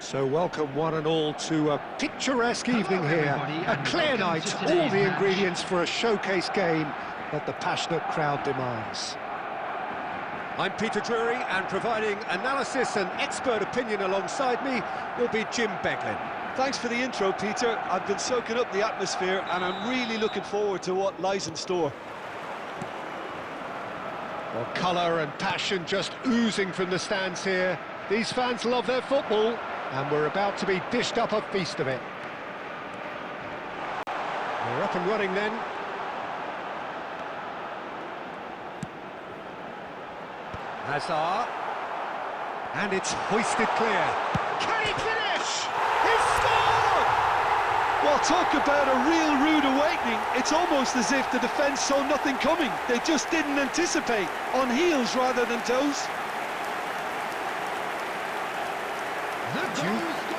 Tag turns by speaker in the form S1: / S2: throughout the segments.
S1: So welcome one and all to a picturesque evening here. A clear night, all the ingredients for a showcase game that the passionate crowd demands. I'm Peter Drury, and providing analysis and expert opinion alongside me will be Jim Beglin.
S2: Thanks for the intro, Peter. I've been soaking up the atmosphere and I'm really looking forward to what lies in store.
S1: Well, colour and passion just oozing from the stands here. These fans love their football, and we're about to be dished up a feast of it. We're up and running then. Hazard. And it's hoisted clear. Can he finish? He's scored!
S2: Well, talk about a real rude awakening. It's almost as if the defence saw nothing coming. They just didn't anticipate, on heels rather than toes.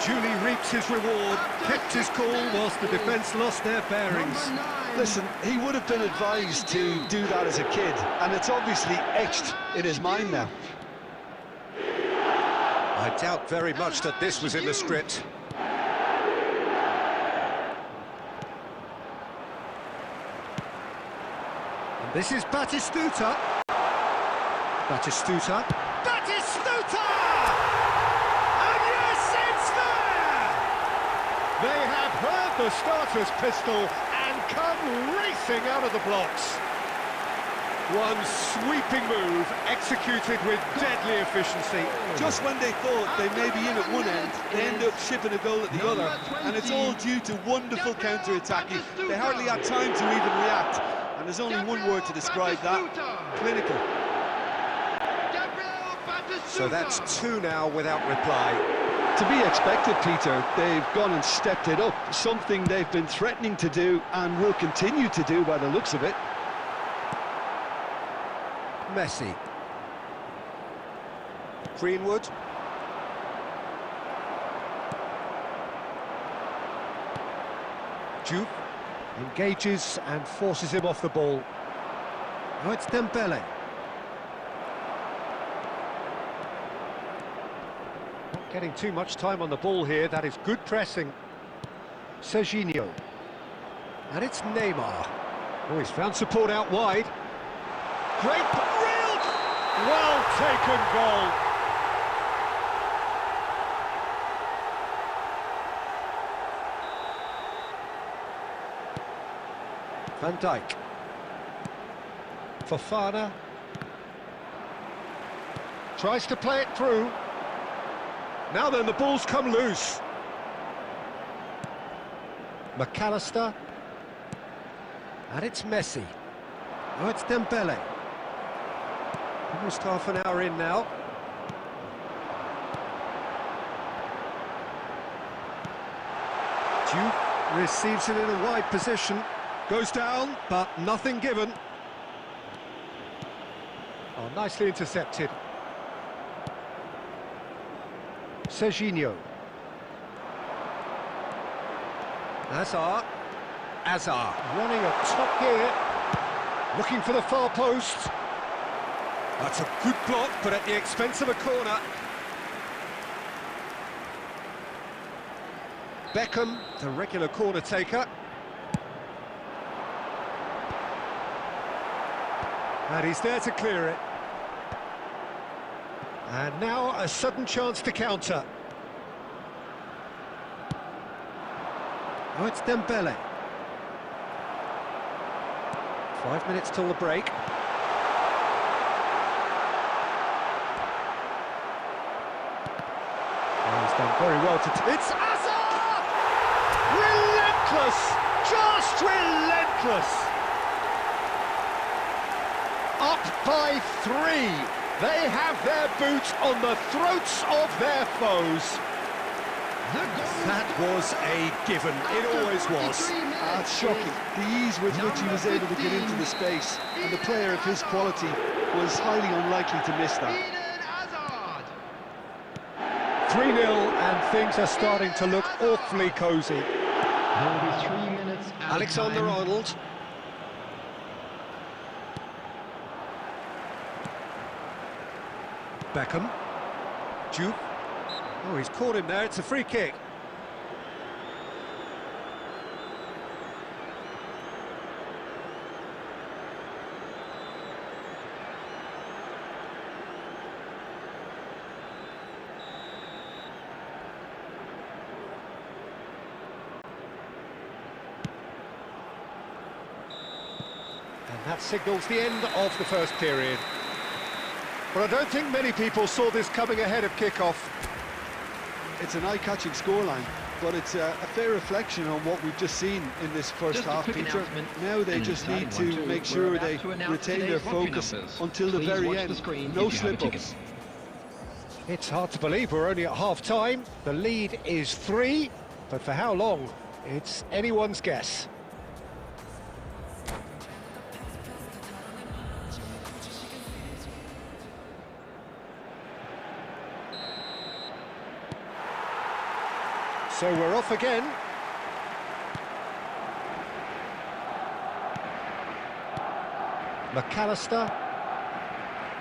S1: Julie reaps his reward, kept his cool whilst the defence lost their bearings.
S2: Listen, he would have been advised to do that as a kid, and it's obviously etched in his mind now.
S1: I doubt very much that this was in the script. And this is Batistuta. Batistuta. Batistuta! And yes, it's there! They have heard the starter's pistol and come racing out of the blocks. One sweeping move, executed with deadly efficiency.
S2: Just when they thought they may be in at one end, they end up shipping a goal at the other, and it's all due to wonderful counter-attacking. They hardly had time to even react, and there's only one word to describe that: clinical.
S1: So that's two now without reply.
S2: To be expected, Peter. They've gone and stepped it up, something they've been threatening to do and will continue to do by the looks of it.
S1: Messi. Greenwood. Juve engages and forces him off the ball. Now it's Dembele. Not getting too much time on the ball here. That is good pressing. Serginho. And it's Neymar. Oh, he's found support out wide. Great, real, well-taken goal. Van Dijk. Fofana. Tries to play it through. Now then, the ball's come loose. McAllister. And it's Messi. Oh, it's Dembele. Almost half an hour in now. Duke receives it in a wide position. Goes down, but nothing given. Oh, nicely intercepted. Serginho. Hazard running a top gear. Looking for the far post. That's a good block, but at the expense of a corner. Beckham, the regular corner taker. And he's there to clear it. And now a sudden chance to counter. Oh, it's Dembele. 5 minutes till the break. He's done very well to... It's Hazard! Relentless! Just relentless! Up by 3. They have their boots on the throats of their foes. That was a given. It always was.
S2: That's shocking. The ease with which he was able to get into the space, and the player of his quality was highly unlikely to miss that.
S1: 3-0, and things are starting to look awfully cosy. Alexander-Arnold. Beckham. Juve. Oh, he's caught him there, it's a free kick. And that signals the end of the first period. But I don't think many people saw this coming ahead of kick-off.
S2: It's an eye-catching scoreline, but it's a fair reflection on what we've just seen in this first half, Peter. Now they just need to make sure they retain their focus until the very end. No slip-ups.
S1: It's hard to believe we're only at half-time. The lead is 3, but for how long? It's anyone's guess. So we're off again. McAllister.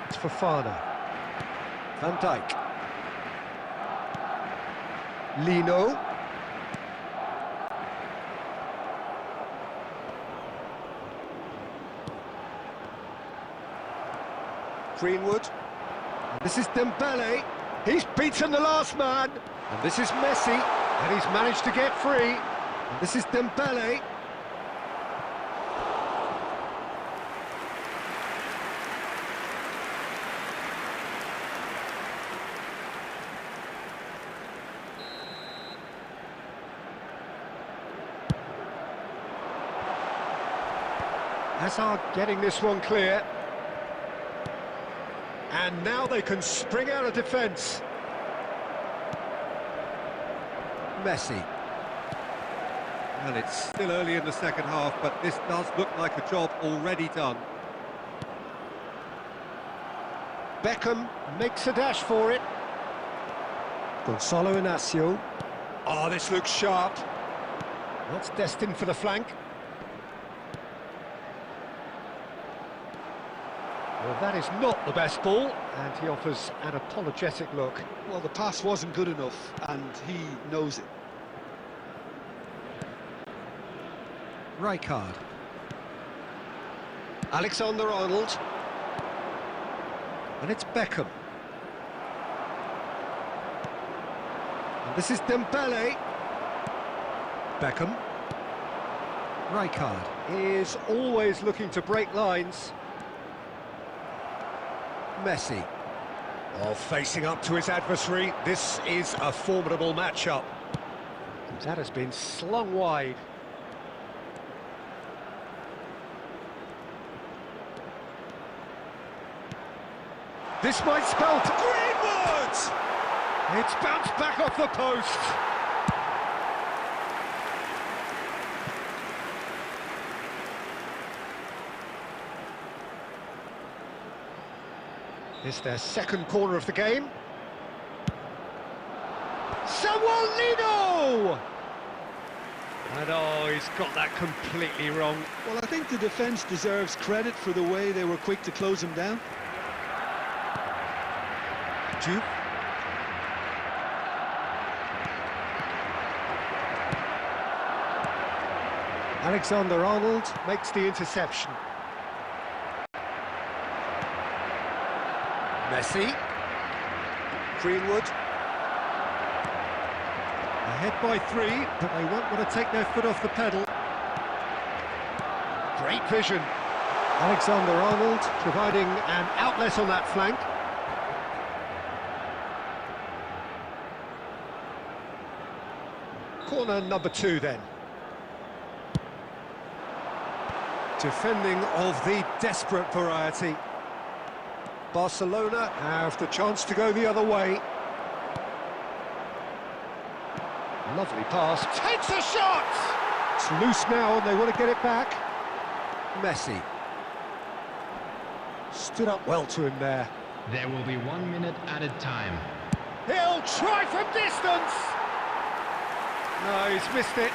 S1: It's Fofana. Van Dijk. Lino. Greenwood. And this is Dembele. He's beaten the last man. And this is Messi. And he's managed to get free. And this is Dembele. Hazard getting this one clear. And now they can spring out of defence. Messi. Well, it's still early in the second half, but this does look like a job already done. Beckham makes a dash for it. Gonzalo Inacio. Oh, this looks sharp. That's destined for the flank. Well, that is not the best ball, and he offers an apologetic look.
S2: Well, the pass wasn't good enough, and he knows it.
S1: Rijkaard. Alexander-Arnold. And it's Beckham. And this is Dembele. Beckham. Rijkaard is always looking to break lines. Messi. Oh, facing up to his adversary. This is a formidable matchup. That has been slung wide. This might spell Greenwood! It's bounced back off the post. It's their second corner of the game. Lino! And oh, he's got that completely wrong.
S2: Well, I think the defence deserves credit for the way they were quick to close him down.
S1: Jude. Alexander-Arnold makes the interception. Messi. Greenwood. Ahead by 3, but they won't want to take their foot off the pedal. Great vision. Alexander-Arnold providing an outlet on that flank. Corner number 2 then. Defending of the desperate variety. Barcelona have the chance to go the other way. Lovely pass. Takes a shot! It's loose now and they want to get it back. Messi. Stood up well to him there.
S3: There will be 1 minute added time.
S1: He'll try from distance! No, he's missed it.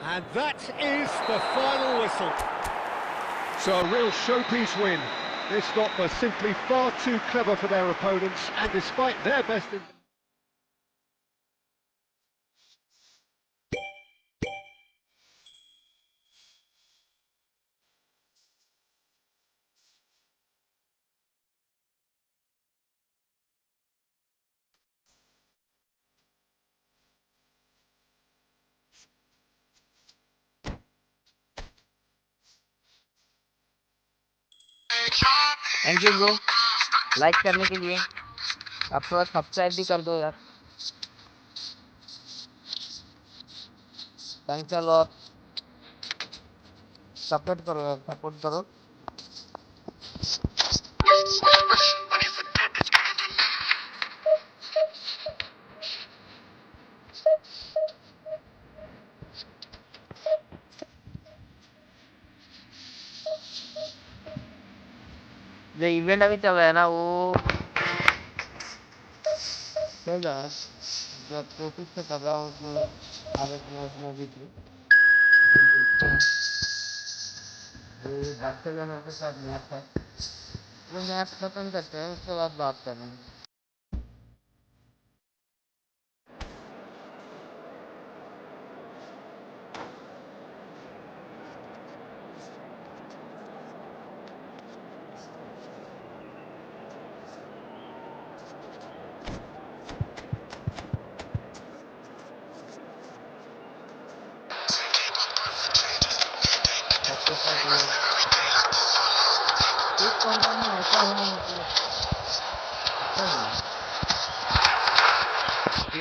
S1: And that is the final whistle. So a real showpiece win. This lot were simply far too clever for their opponents, and despite their best...
S4: thank you bro like करने के लिए आप थोड़ा subscribe भी कर दो यार thanks a lot support करो यार सपोर्ट करो जो इवेंट अभी चल रहा है ना वो चल रहा है जो ट्रॉफी से कर रहा हूँ उसमें आगे में भी थी बार्सिलोना के साथ मैच है वो मैच खत्म करते हैं उसके बाद बात करेंगे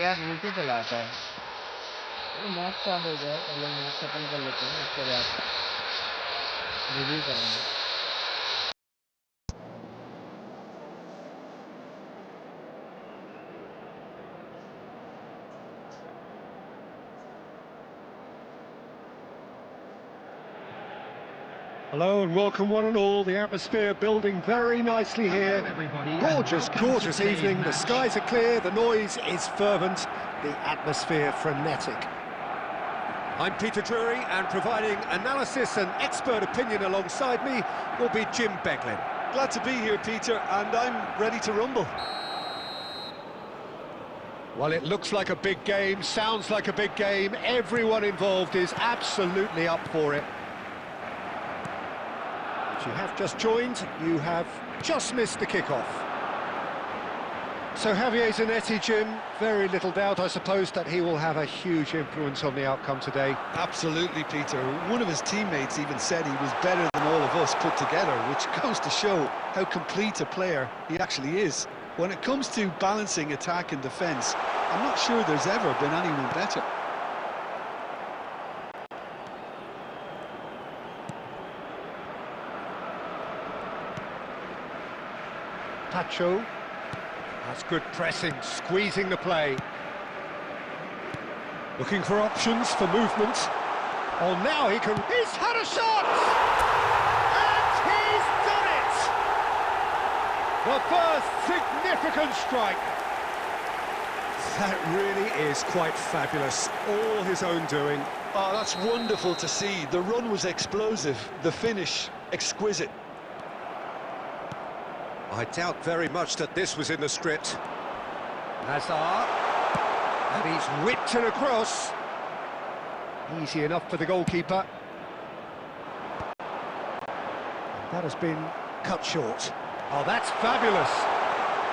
S4: यार नीचे चला आता है ये मैच का हो गया पहले मैच खत्म कर लेते हैं उसके बाद रिव्यू करेंगे
S1: Hello and welcome one and all. The atmosphere building very nicely here. Gorgeous, gorgeous evening. The skies are clear, the noise is fervent, the atmosphere frenetic. I'm Peter Drury, and providing analysis and expert opinion alongside me will be Jim Beglin.
S2: Glad to be here, Peter, and I'm ready to rumble.
S1: Well, it looks like a big game, sounds like a big game. Everyone involved is absolutely up for it. If you have just joined, you have just missed the kickoff. So Javier Zanetti, Jim, very little doubt, I suppose, that he will have a huge influence on the outcome today.
S2: Absolutely, Peter. One of his teammates even said he was better than all of us put together, which goes to show how complete a player he actually is. When it comes to balancing attack and defence, I'm not sure there's ever been anyone better.
S1: Pacho, that's good pressing, squeezing the play. Looking for options for movement. Oh, now he can... He's had a shot! And he's done it! The first significant strike. That really is quite fabulous. All his own doing.
S2: Oh, that's wonderful to see. The run was explosive, the finish exquisite.
S1: I doubt very much that this was in the script. Hazard, and he's whipped it across. Easy enough for the goalkeeper. That has been cut short. Oh, that's fabulous.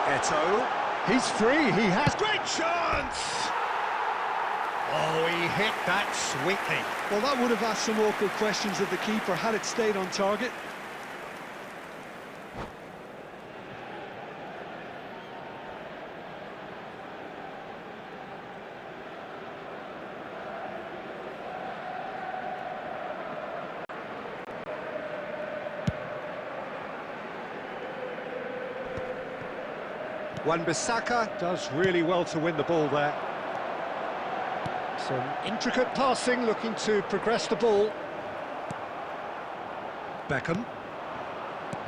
S1: Eto'o, he's free, he has great chance! Oh, he hit that sweetly.
S2: Well, that would have asked some awkward questions of the keeper had it stayed on target.
S1: Wan-Bissaka does really well to win the ball there. Some intricate passing, looking to progress the ball. Beckham.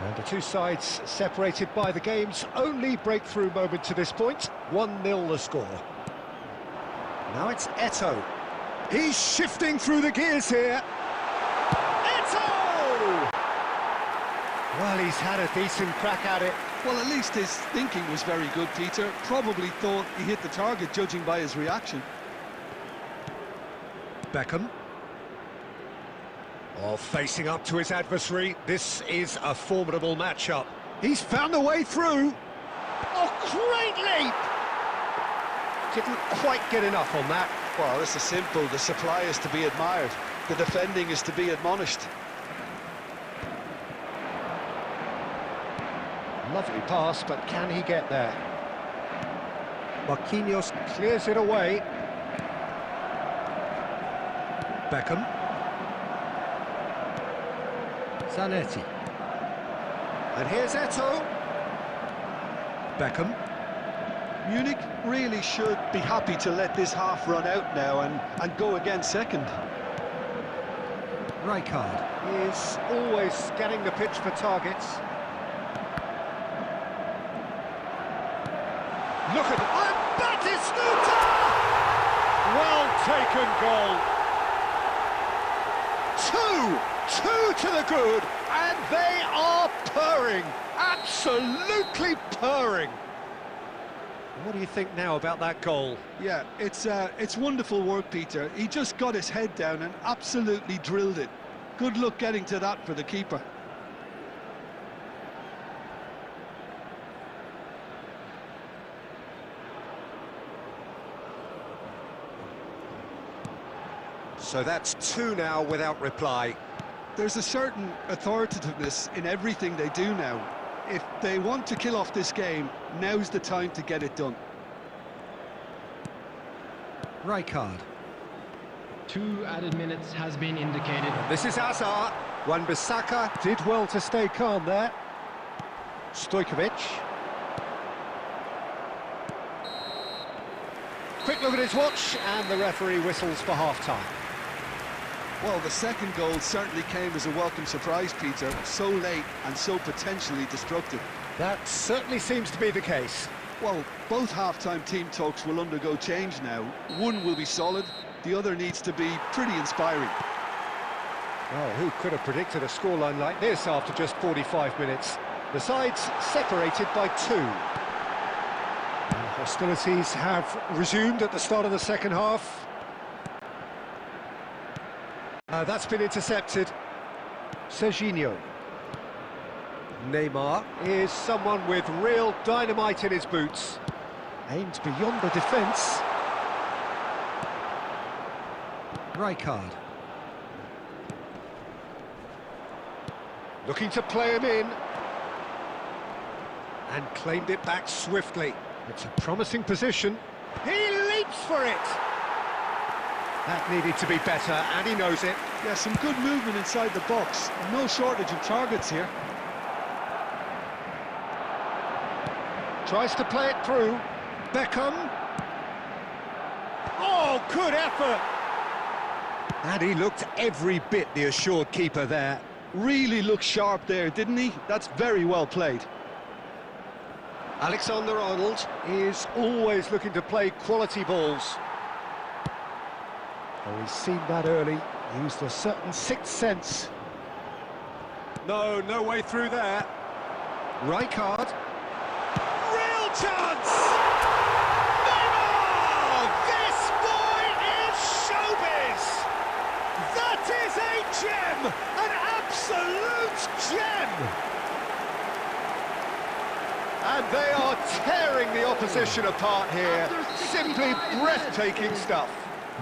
S1: And the two sides separated by the game's only breakthrough moment to this point. 1-0 the score. Now it's Eto'o. He's shifting through the gears here. Eto'o! Well, he's had a decent crack at it.
S2: Well, at least his thinking was very good, Peter. Probably thought he hit the target, judging by his reaction.
S1: Beckham. Oh, facing up to his adversary. This is a formidable matchup. He's found a way through. Oh, great leap! Didn't quite get enough on that.
S2: Well, this is simple. The supply is to be admired. The defending is to be admonished.
S1: Lovely pass, but can he get there? Marquinhos clears it away. Beckham. Zanetti. And here's Eto'o. Beckham.
S2: Munich really should be happy to let this half run out now and go again second.
S1: Rijkaard is always scanning the pitch for targets. Look at it. And Batistuta! Well taken goal. Two to the good, and they are purring. Absolutely purring. What do you think now about that goal?
S2: Yeah, it's wonderful work, Peter. He just got his head down and absolutely drilled it. Good luck getting to that for the keeper.
S1: So that's two now without reply.
S2: There's a certain authoritativeness in everything they do now. If they want to kill off this game, now's the time to get it done.
S1: Rijkaard.
S3: 2 added minutes has been indicated.
S1: This is Hazard. Wan-Bissaka did well to stay calm there. Stojkovic. Quick look at his watch, and the referee whistles for half-time.
S2: Well, the second goal certainly came as a welcome surprise, Peter. So late and so potentially destructive.
S1: That certainly seems to be the case.
S2: Well, both half-time team talks will undergo change now. One will be solid, the other needs to be pretty inspiring.
S1: Well, who could have predicted a scoreline like this after just 45 minutes? The sides separated by 2. And hostilities have resumed at the start of the second half. That's been intercepted. Serginho. Neymar is someone with real dynamite in his boots. Aimed beyond the defence. Rijkaard. Looking to play him in. And claimed it back swiftly. It's a promising position. He leaps for it! That needed to be better, and he knows it.
S2: Yeah, some good movement inside the box. No shortage of targets here.
S1: Tries to play it through. Beckham. Oh, good effort! And he looked every bit the assured keeper there.
S2: Really looked sharp there, didn't he? That's very well played.
S1: Alexander-Arnold is always looking to play quality balls. Oh, he's seen that early, used a certain sixth sense. No way through there. Rijkaard. Real chance! Neymar! This boy is showbiz! That is a gem! An absolute gem! And they are tearing the opposition apart here. Simply breathtaking stuff.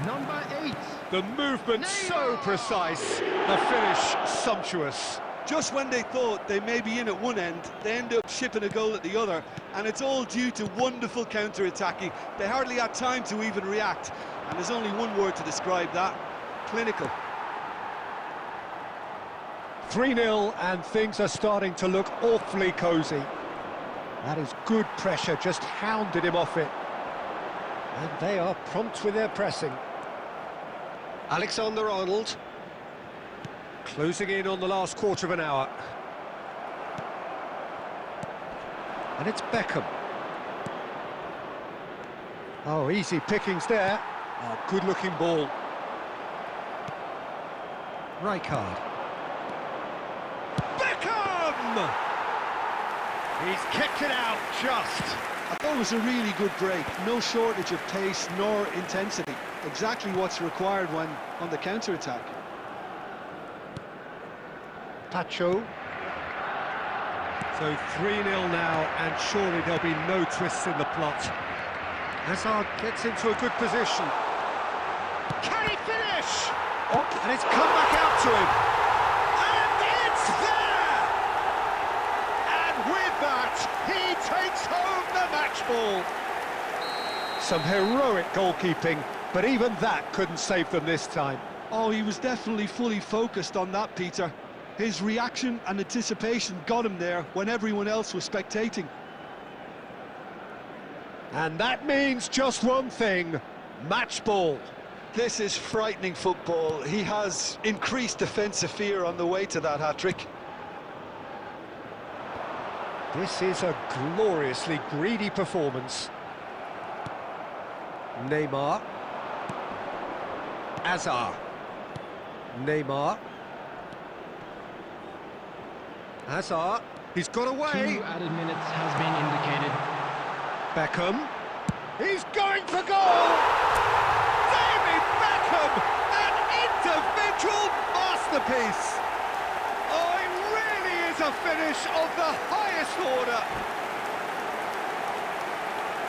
S3: Number 8.
S1: The movement so precise, the finish sumptuous.
S2: Just when they thought they may be in at one end, they end up shipping a goal at the other, and it's all due to wonderful counter-attacking. They hardly had time to even react, and there's only one word to describe that: clinical.
S1: 3-0, and things are starting to look awfully cosy. That is good pressure, just hounded him off it. And they are prompt with their pressing. Alexander-Arnold. Closing in on the last quarter of an hour. And it's Beckham. Oh, easy pickings there. Oh, good-looking ball. Rijkaard. Beckham! He's kicked it out just.
S2: I thought it was a really good break. No shortage of pace nor intensity. Exactly what's required when on the counter-attack.
S1: Pacho. So 3-0 now, and surely there'll be no twists in the plot. Hazard gets into a good position. Can he finish? Oh, and it's come back out to him. And it's there! And with that, he takes home the match ball. Some heroic goalkeeping, but even that couldn't save them this time.
S2: Oh, he was definitely fully focused on that, Peter. His reaction and anticipation got him there when everyone else was spectating.
S1: And that means just one thing, match ball.
S2: This is frightening football. He has increased defensive fear on the way to that hat-trick.
S1: This is a gloriously greedy performance. Neymar. Hazard. Neymar. Hazard. He's got away.
S3: 2 added minutes has been indicated.
S1: Beckham. He's going for goal! David Beckham! An individual masterpiece! Oh, it really is a finish of the highest order.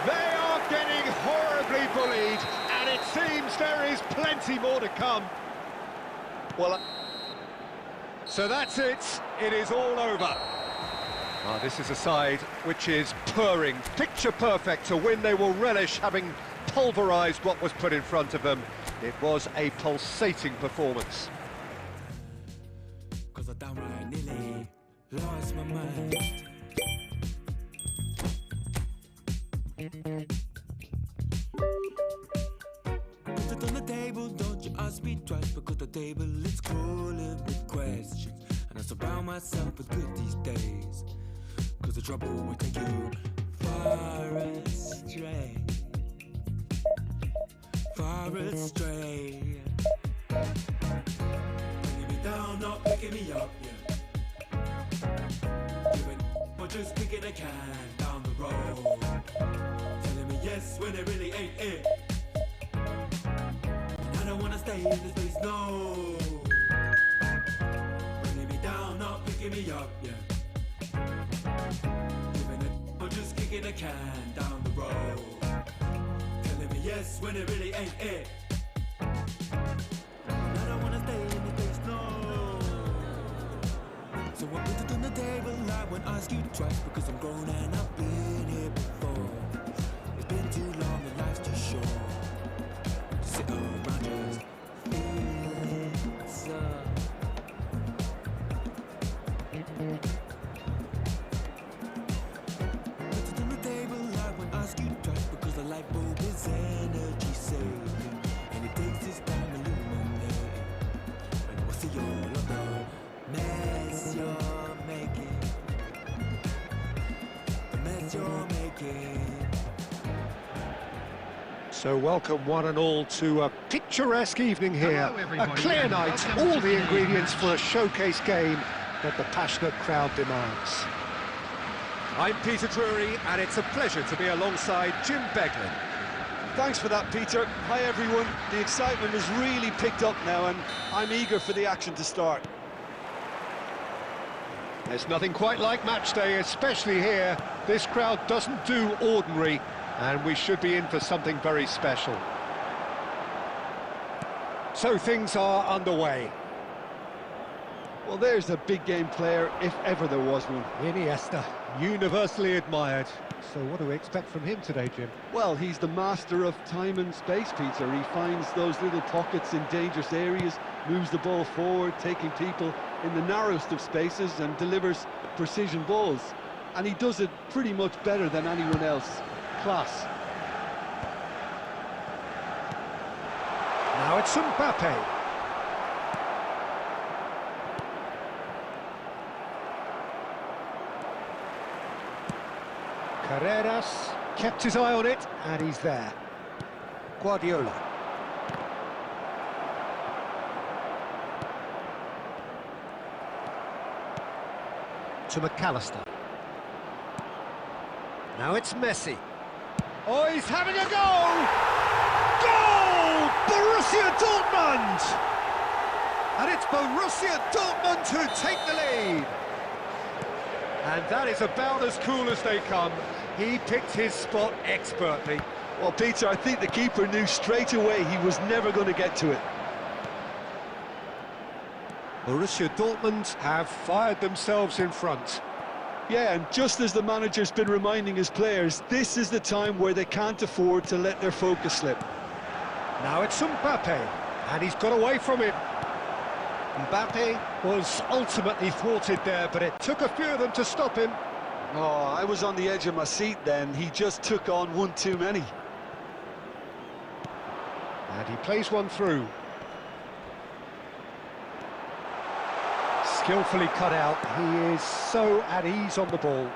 S1: They are getting horribly bullied, and it seems there is plenty more to come. Well, so that's it. It is all over. Oh, this is a side which is purring, picture perfect to win. They will relish having pulverised what was put in front of them. It was a pulsating performance.
S5: 'Cause I downright nearly lost my mind. Put it on the table, don't you ask me twice, because the table is crawling with questions, and I surround myself with good these days. 'Cause the trouble will take you far astray, far astray. Bringing me down, not picking me up, yeah. Giving or just kicking a can down the road. Telling me yes when it really ain't it. And I don't wanna stay in this place, no. Bringing me down, not picking me up, yeah. Just kicking a can down the road, telling me yes when it really ain't it. And I don't wanna stay in the place, no. So I put it on the table, I won't ask you twice, because I'm grown and I've been here before. It's been too long and life's too short to sit around just feeling so. Because the light bulb is energy saving, and it takes its time illuminating. And we'll see all of the mess you're making, the mess you're making.
S1: So welcome one and all to a picturesque evening here. A clear night, all the ingredients for a showcase game that the passionate crowd demands. I'm Peter Drury, and it's a pleasure to be alongside Jim Beglin.
S2: Thanks for that, Peter. Hi, everyone. The excitement has really picked up now, and I'm eager for the action to start.
S1: There's nothing quite like match day, especially here. This crowd doesn't do ordinary, and we should be in for something very special. So things are underway.
S2: Well, there's a big game player, if ever there was one.
S1: Iniesta, universally admired. So what do we expect from him today, Jim?
S2: Well, he's the master of time and space, Peter. He finds those little pockets in dangerous areas, moves the ball forward, taking people in the narrowest of spaces, and delivers precision balls. And he does it pretty much better than anyone else. Class.
S1: Now it's Mbappe. Carreras kept his eye on it, and he's there. Guardiola. to McAllister. Now it's Messi. Oh, he's having a goal! Goal! Borussia Dortmund! And it's Borussia Dortmund who take the lead. And that is about as cool as they come. He picked his spot expertly.
S2: Well, Peter, I think the keeper knew straight away he was never going to get to it.
S1: Borussia Dortmund have fired themselves in front.
S2: Yeah, and just as the manager's been reminding his players, this is the time where they can't afford to let their focus slip.
S1: Now it's Mbappe, and he's got away from it. Mbappe was ultimately thwarted there, but it took a few of them to stop him.
S2: Oh, I was on the edge of my seat then. He just took on one too many.
S1: And he plays one through. Skillfully cut out. He is so at ease on the ball.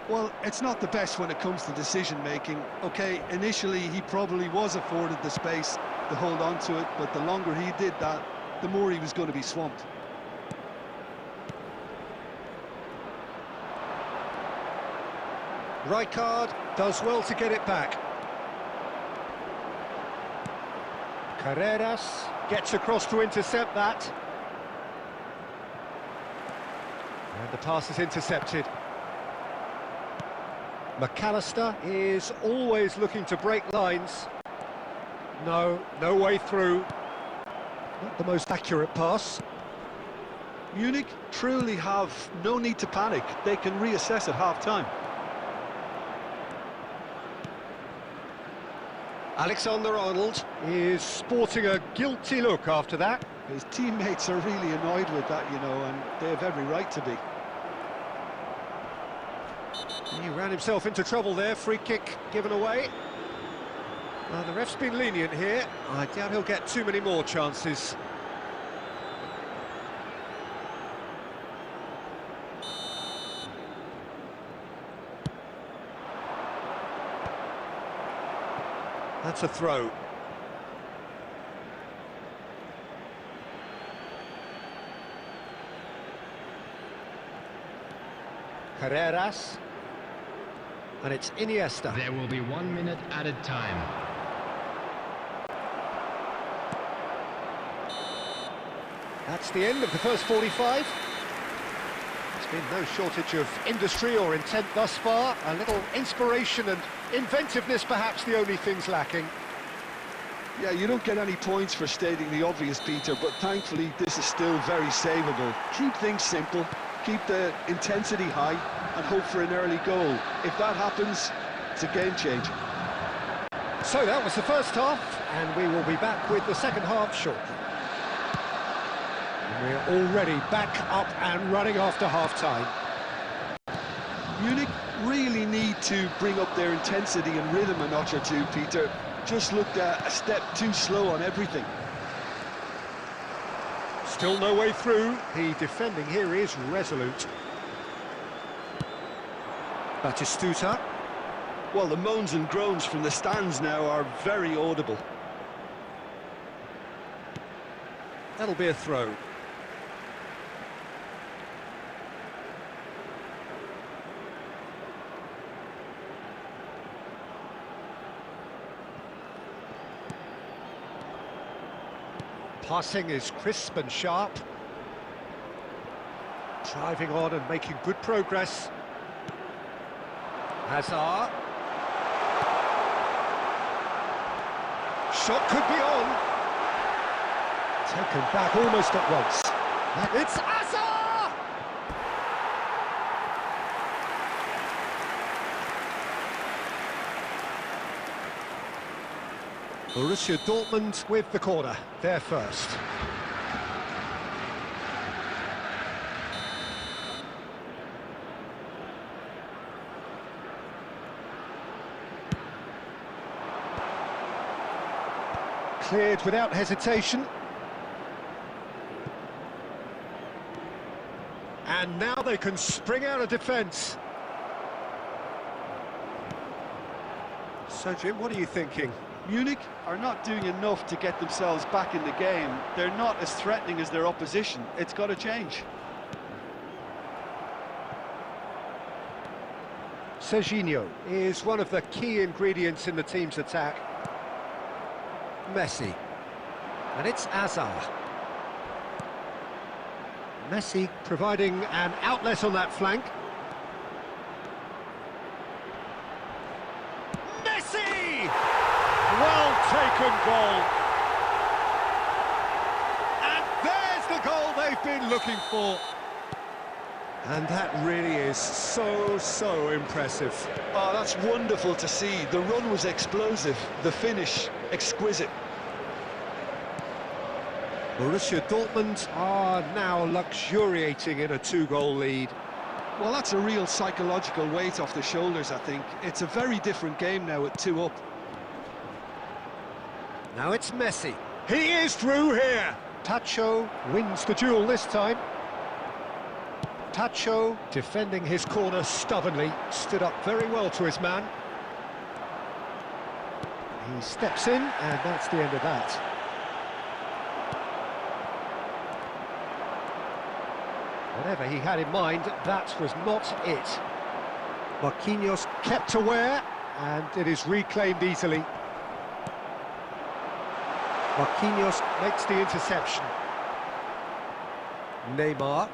S2: Well, it's not the best when it comes to decision-making. OK, initially he probably was afforded the space to hold on to it, but the longer he did that, the more he was going to be swamped.
S1: Rijkaard does well to get it back. Carreras gets across to intercept that. And the pass is intercepted. McAllister is always looking to break lines. No way through. Not the most accurate pass.
S2: Munich truly have no need to panic. They can reassess at half-time.
S1: Alexander-Arnold is sporting a guilty look after that.
S2: His teammates are really annoyed with that, you know, and they have every right to be.
S1: He ran himself into trouble there, free kick given away. Well, the ref's been lenient here. I doubt he'll get too many more chances. That's a throw. Carreras. And it's Iniesta.
S3: There will be 1 minute added time.
S1: That's the end of the first 45. There's been no shortage of industry or intent thus far. A little inspiration and inventiveness, perhaps the only things lacking.
S2: Yeah, you don't get any points for stating the obvious, Peter, but thankfully this is still very savable. Keep things simple, keep the intensity high, and hope for an early goal. If that happens, it's a game changer.
S1: So that was the first half, and we will be back with the second half shortly. And we're already back up and running after half-time.
S2: Munich really need to bring up their intensity and rhythm a notch or two, Peter. Just looked a step too slow on everything.
S1: Still no way through. The defending here is resolute. Batistuta.
S2: Well, the moans and groans from the stands now are very audible.
S1: That'll be a throw. Passing is crisp and sharp. Driving on and making good progress. Hazard. Shot could be on. Taken back almost at once. It's Hazard! Borussia Dortmund with the corner, they're first. Cleared without hesitation. And now they can spring out of defence. So, Jim, what are you thinking?
S2: Munich are not doing enough to get themselves back in the game. They're not as threatening as their opposition. It's got to change.
S1: Serginho is one of the key ingredients in the team's attack. Messi. And it's Hazard. Messi providing an outlet on that flank. Messi! Well taken goal. And there's the goal they've been looking for. And that really is so impressive.
S2: Oh, that's wonderful to see. The run was explosive, the finish exquisite.
S1: Borussia Dortmund are now luxuriating in a 2-goal lead.
S2: Well, that's a real psychological weight off the shoulders, I think. It's a very different game now at 2 up.
S1: Now it's Messi. He is through here. Tacho wins the duel this time. Tacho, defending his corner stubbornly, stood up very well to his man. He steps in, and that's the end of that. Whatever he had in mind, that was not it. Marquinhos kept aware, and it is reclaimed easily. Marquinhos makes the interception. Neymar.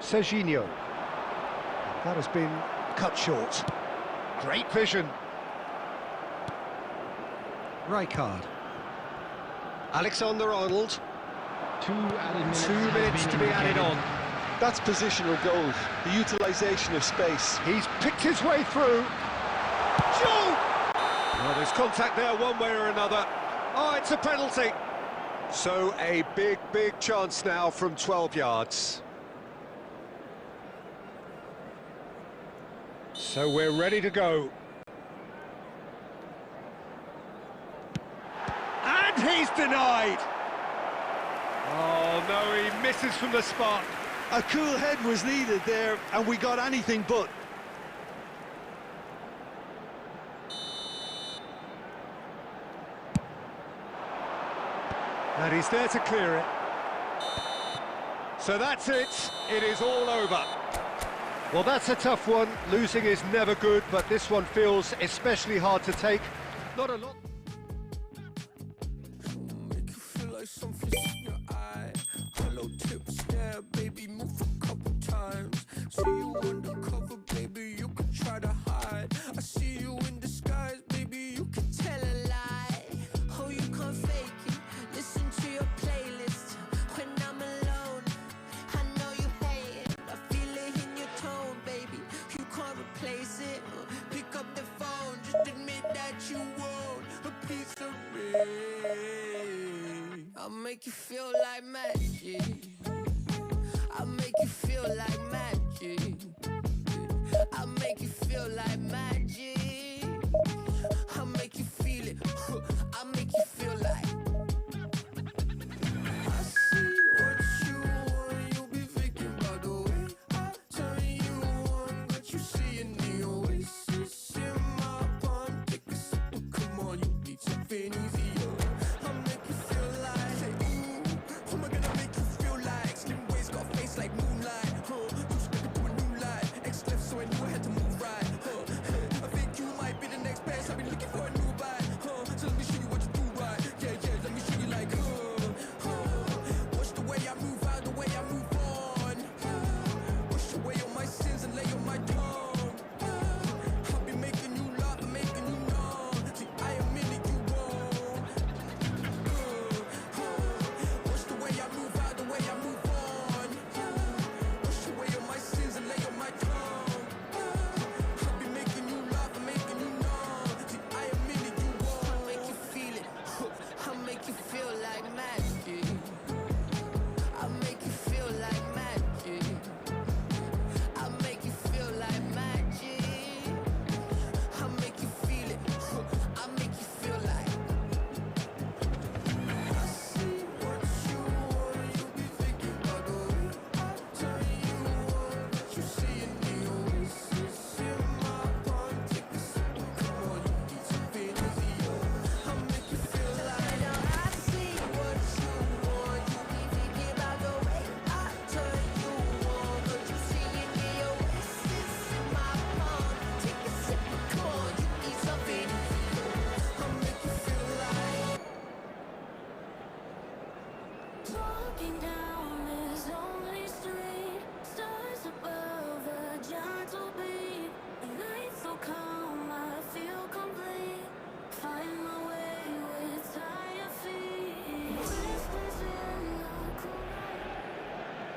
S1: Serginho. That has been cut short. Great vision. Rijkaard. Alexander-Arnold.
S3: 2 added minutes.
S1: 2 minutes to be added on.
S2: That's positional gold, the utilisation of space.
S1: He's picked his way through. Shoot! Well, there's contact there one way or another. Oh, it's a penalty. So a big chance now from 12 yards. So we're ready to go. And he's denied. Oh, no, he misses from the spot.
S2: A cool head was needed there, and we got anything but.
S1: And he's there to clear it. So that's it. It is all over. Well, that's a tough one. Losing is never good, but this one feels especially hard to take. Not a lot.
S5: Make you feel like something's in your eye. Hello, tips there, baby, move a couple times. See you undercover, baby, you can try to hide. I see you in disguise, baby, you can tell a lie. Oh, you can't fake it. Listen to your playlist when I'm alone. I know you hate it. I feel it in your tone, baby. You can't replace it. Pick up the phone, just admit that you want a piece of me. I'll make you feel like magic. I'll make you feel like magic. I'll make you feel like magic. I'll make you feel it. I'll make you feel like. I see what you want. You'll be thinking about the way I turn you on. But you see it in your oasis in my palm. Take a sip, come on, you need something easier. I'll make you feel like, ooh, who am I gonna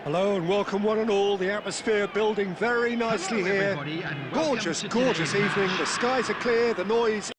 S1: Hello and welcome one and all. The atmosphere building very nicely
S3: Hello,
S1: here.
S3: everybody, and welcome
S1: Gorgeous,
S3: to
S1: gorgeous
S3: today's
S1: evening.
S3: match.
S1: The skies are clear, the noise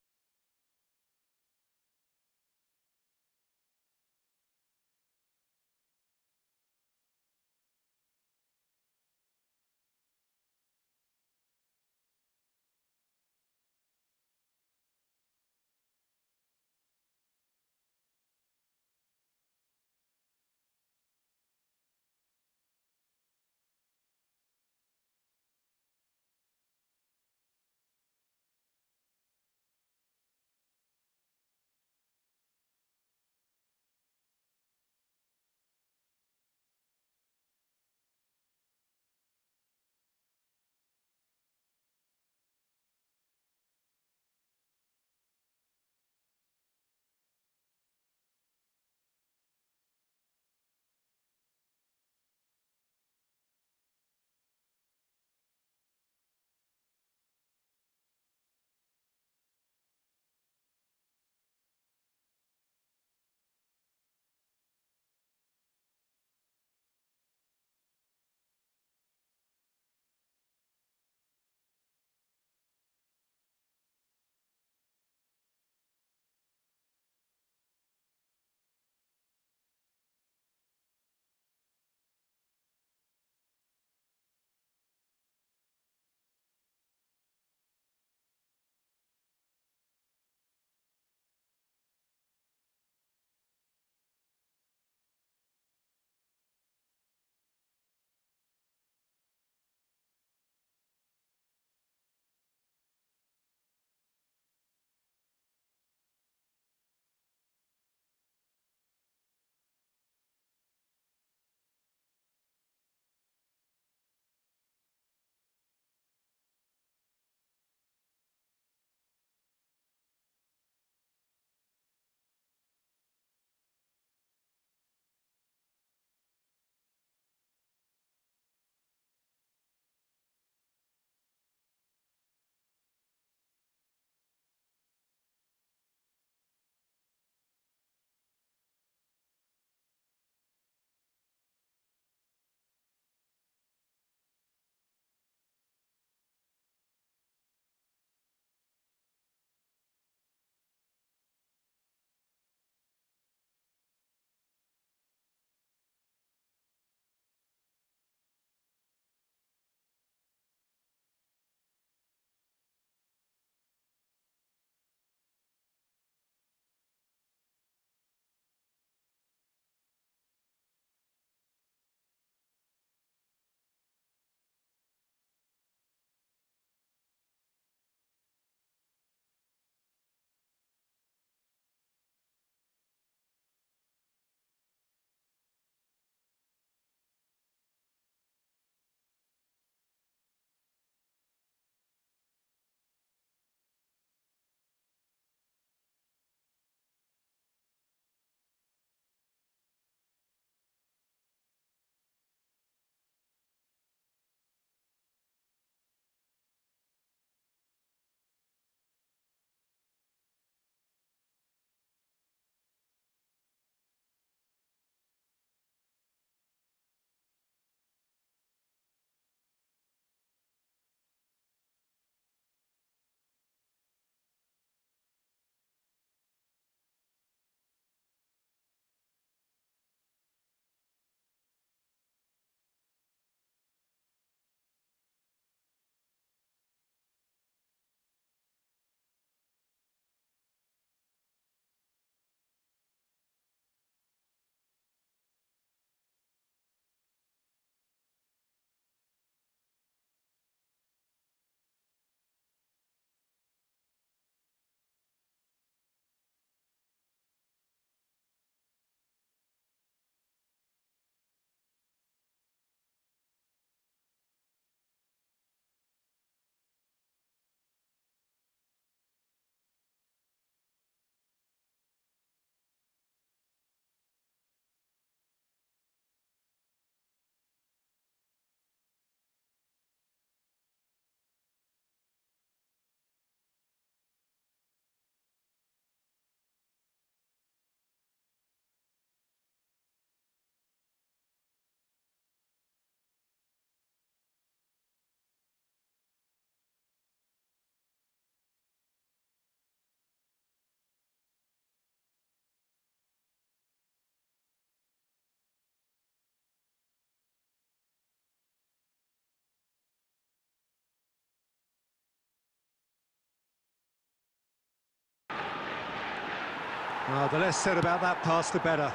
S1: Well, the less said about that pass, the better.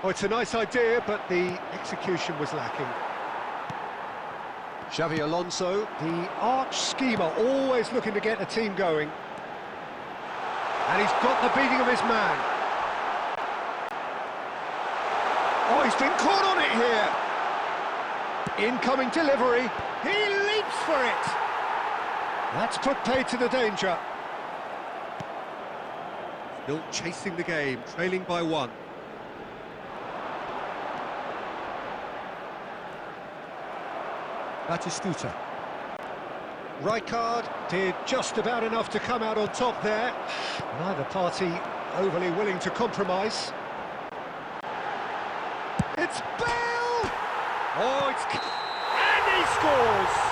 S1: Oh, it's a nice idea, but the execution was lacking. Xavi Alonso, the arch schemer, always looking to get the team going. And he's got the beating of his man. Oh, he's been caught on it here. Incoming delivery. He leaps for it. That's put paid to the danger. Still chasing the game, trailing by 1. Batistuta. Rijkaard did just about enough to come out on top there. Neither party overly willing to compromise. It's Bale! Oh, it's... and he scores!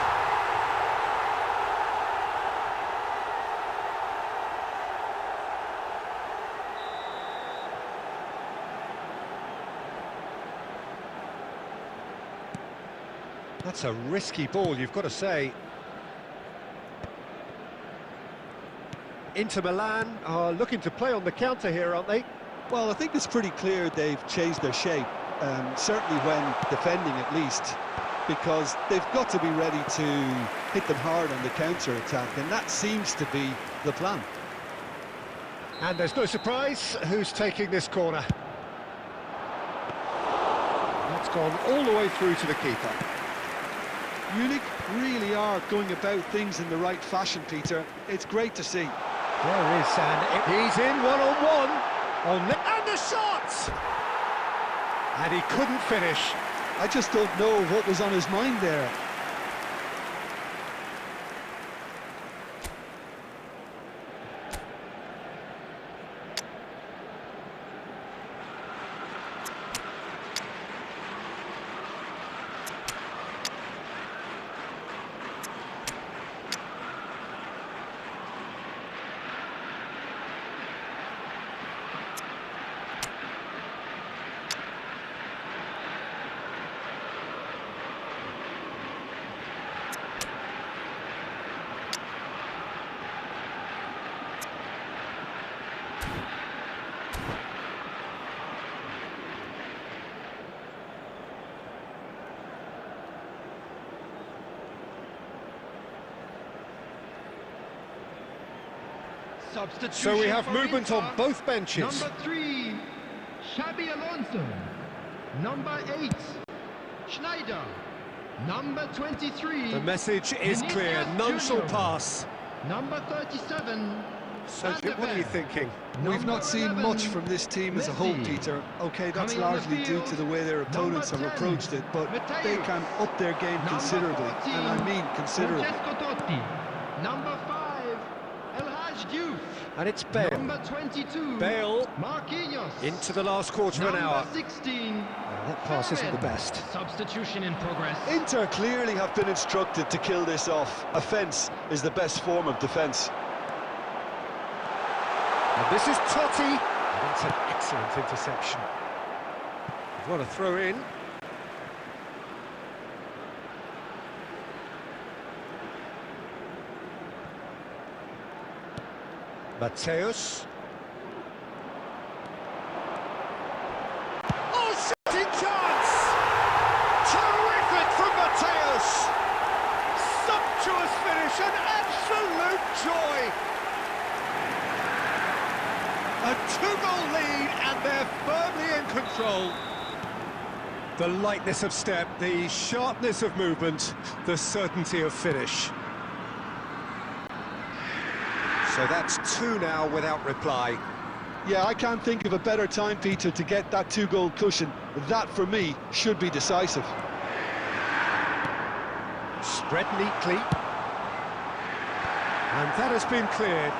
S1: That's a risky ball, you've got to say. Inter Milan are looking to play on the counter here, aren't they?
S2: Well, I think it's pretty clear they've changed their shape, certainly when defending at least, because they've got to be ready to hit them hard on the counter-attack, and that seems to be the plan.
S1: And there's no surprise who's taking this corner. That's gone all the way through to the keeper.
S2: Munich really are going about things in the right fashion, Peter. It's great to see.
S1: There is, and he's in one-on-one. And the shot! And he couldn't finish.
S2: I just don't know what was on his mind there.
S1: So we have movement on both benches.
S3: Number 3, Xabi Alonso. Number 8, Schneider. Number 23.
S1: The message is clear, none shall pass.
S3: Number 37,
S1: So, what are you thinking?
S2: We've not seen much from this team as a whole, Peter. OK, that's largely due to the way their opponents have approached it, but they can up their game considerably, and I mean considerably.
S3: Number 5, El Hadj Diouf.
S1: And it's Bale.
S3: Number 22,
S1: Bale
S3: Marquinhos.
S1: into the last quarter of an hour.
S3: Number 16,
S1: That pass isn't the best.
S3: Substitution in progress.
S2: Inter clearly have been instructed to kill this off. Offence is the best form of defence.
S1: And this is Totti. And that's an excellent interception. What a throw in. Mateus. Oh, shooting chance! Terrific from Mateus! Sumptuous finish, an absolute joy! A 2-goal lead, and they're firmly in control. The lightness of step, the sharpness of movement, the certainty of finish. So that's 2 now without reply.
S2: Yeah, I can't think of a better time, Peter, to get that 2-goal cushion. That, for me, should be decisive.
S1: Spread neatly. And that has been cleared.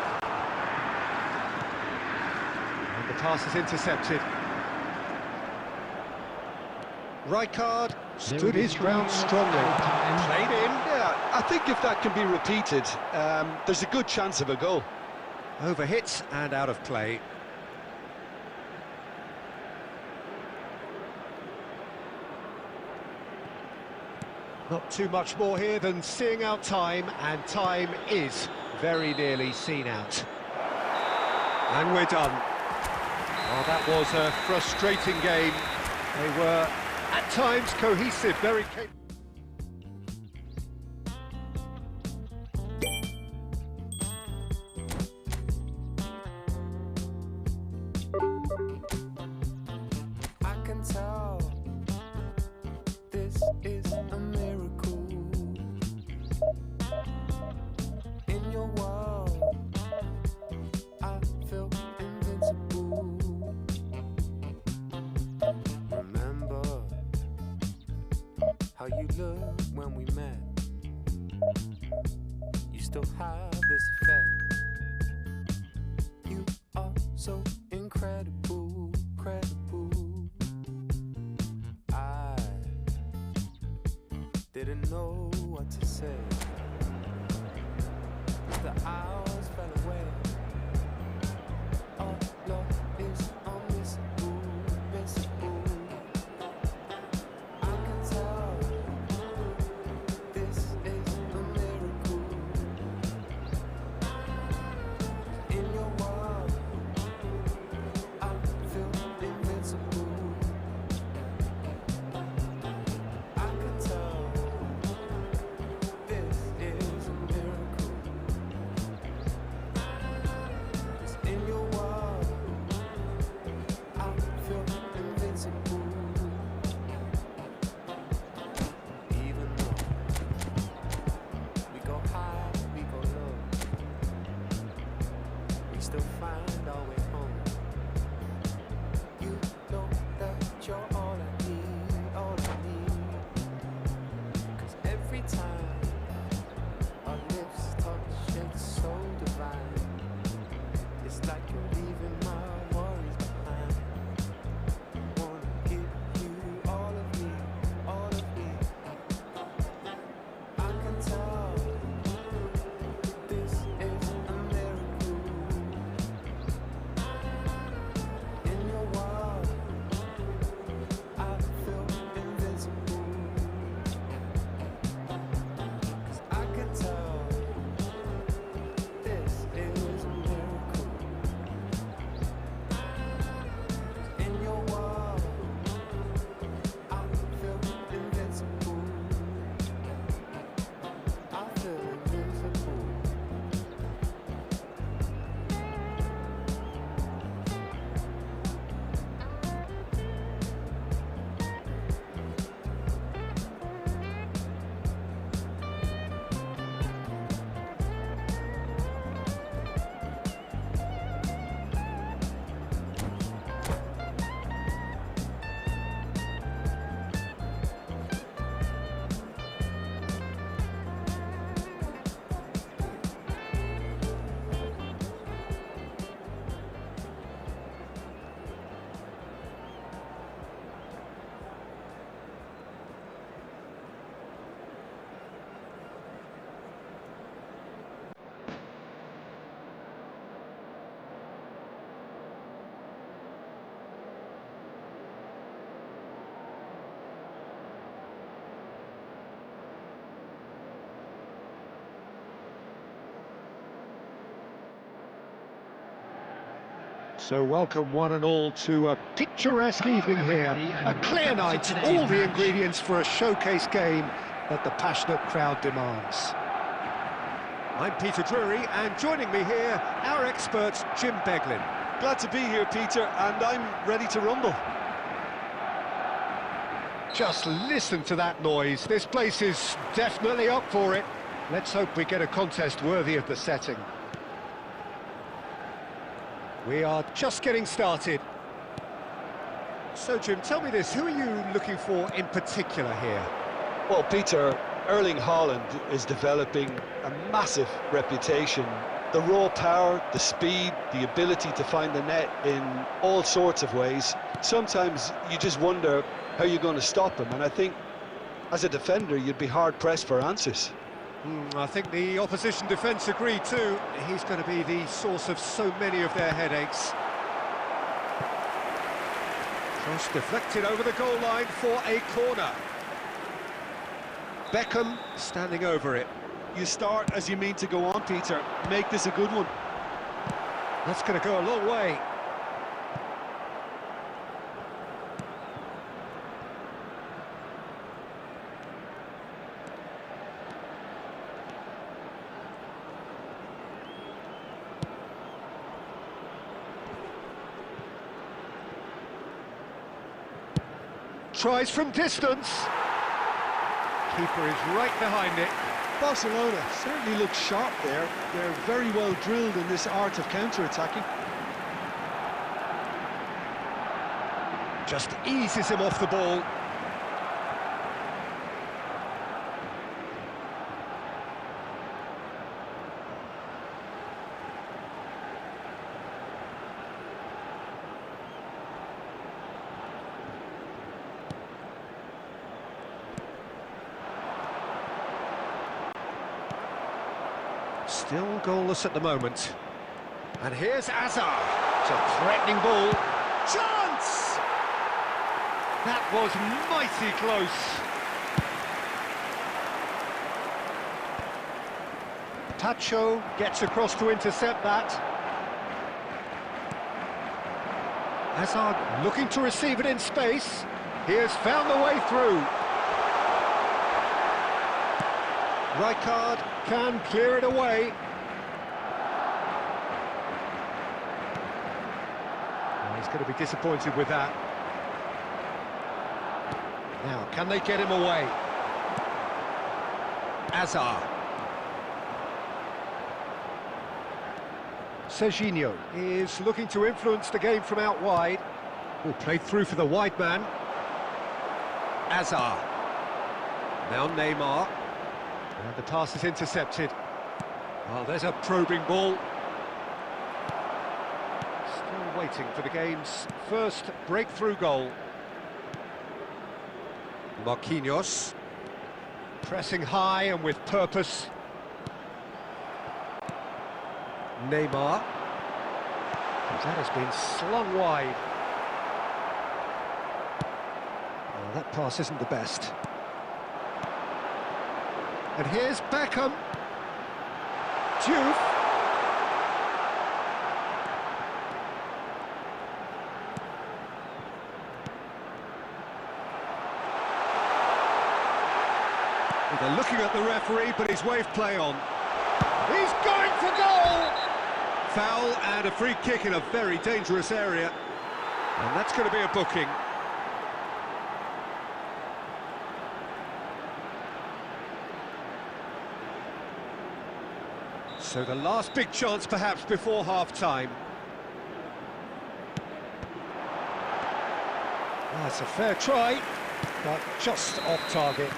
S1: And the pass is intercepted. Rijkaard stood his ground strongly. Played in.
S2: Yeah, I think if that can be repeated, there's a good chance of a goal.
S1: Over hits and out of play. Not too much more here than seeing out time, and time is very nearly seen out. And we're done. Well, that was a frustrating game. They were, at times, cohesive, very capable.
S5: I can tell this is a miracle. In your world, I feel invincible. Remember how you looked when we met. You still have this effect. You are so incredible, credible. I didn't know what to say. The hours fell away. Our love is unmissable, missable. I can tell this is a miracle. In your world, I feel invincible. I can tell this is a miracle. 'Cause in your world, I feel invincible. Even though we go high, we go low, we still find our way home. You know that you're all I need, all I need. 'Cause every time our lips touch, it's so divine. It's like you're leaving my worries behind. Wanna give you all of me, all of me. I can tell this is a miracle. In your world, I feel invincible. 'Cause I can tell this is a miracle. In your world, I feel invincible. I feel invincible.
S1: So welcome one and all to a picturesque evening here. A clear night, all the ingredients for a showcase game that the passionate crowd demands. I'm Peter Drury, and joining me here, our expert Jim Beglin.
S2: Glad to be here, Peter, and I'm ready to rumble.
S1: Just listen to that noise. This place is definitely up for it. Let's hope we get a contest worthy of the setting. We are just getting started. So, Jim, tell me this, who are you looking for in particular here?
S2: Well, Peter, Erling Haaland is developing a massive reputation. The raw power, the speed, the ability to find the net in all sorts of ways. Sometimes you just wonder how you're going to stop him, and I think as a defender you'd be hard-pressed for answers.
S1: I think the opposition defence agree too. He's going to be the source of so many of their headaches. Cross deflected over the goal line for a corner. Beckham standing over it.
S2: You start as you mean to go on, Peter. Make this a good one.
S1: That's going to go a long way. tries from distance. Keeper is right behind it.
S2: Barcelona certainly look sharp there. They're very well drilled in this art of counter-attacking.
S1: Just eases him off the ball. Still goalless at the moment. And here's Hazard. It's a threatening ball. Chance! That was mighty close. Tacho gets across to intercept that. Hazard looking to receive it in space. He has found the way through. Rijkaard can clear it away. Oh, he's going to be disappointed with that. Now, can they get him away? Hazard. Serginho is looking to influence the game from out wide. Oh, played through for the wide man. Hazard. Now Neymar. And the pass is intercepted. Oh, there's a probing ball. Still waiting for the game's first breakthrough goal. Marquinhos. Pressing high and with purpose. Neymar. That has been slung wide. Oh, that pass isn't the best. And here's Beckham. Diouf. They're looking at the referee, but he's waved play on. He's going for goal! Foul and a free kick in a very dangerous area. And that's going to be a booking. So the last big chance perhaps before half-time. That's a fair try, but just off target.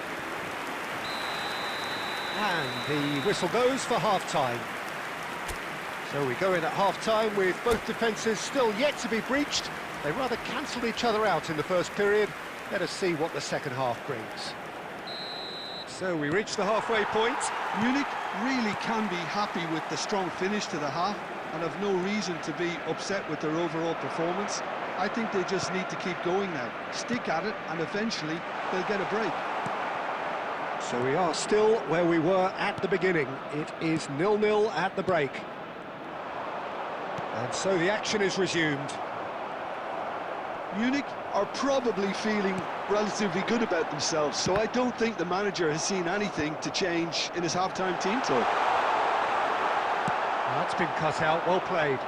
S1: And the whistle goes for half-time. So we go in at half-time with both defences still yet to be breached. They rather cancelled each other out in the first period. Let us see what the second half brings. So we reach the halfway point.
S2: Munich really can be happy with the strong finish to the half and have no reason to be upset with their overall performance. I think they just need to keep going now, stick at it, and eventually they'll get a break.
S1: So we are still where we were at the beginning. It is 0-0 at the break. And so the action is resumed.
S2: Munich are probably feeling relatively good about themselves, so I don't think the manager has seen anything to change in his half-time team talk.
S1: That's been cut out, well played.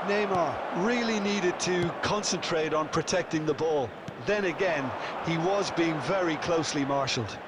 S2: Neymar really needed to concentrate on protecting the ball. Then again, he was being very closely marshalled.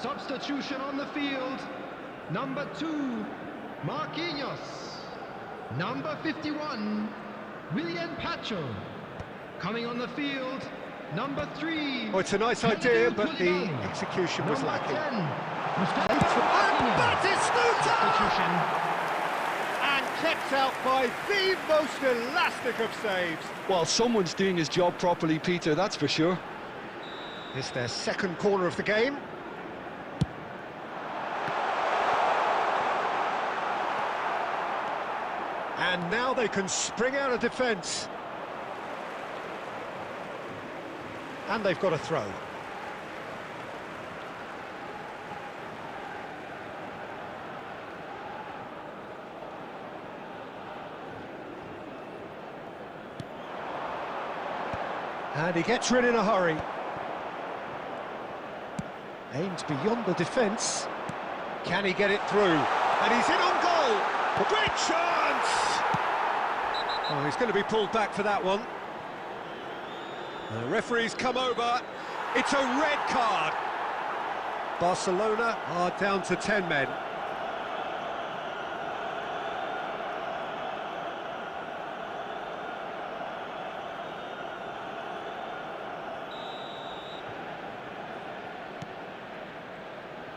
S3: Substitution on the field. Number 2, Marquinhos. Number 51, William Pacho. Coming on the field, number 3.
S1: Oh, it's a nice idea, but the execution was lacking.
S3: And
S1: Batistuta! And kept out by the most elastic of saves.
S2: Well, someone's doing his job properly, Peter, that's for sure.
S1: It's their second corner of the game. And now they can spring out of defence. And they've got a throw. And he gets rid in a hurry. Aims beyond the defence. Can he get it through? And he's in on goal! Great chance! Oh, he's going to be pulled back for that one. The referee's come over. It's a red card. Barcelona are down to 10 men.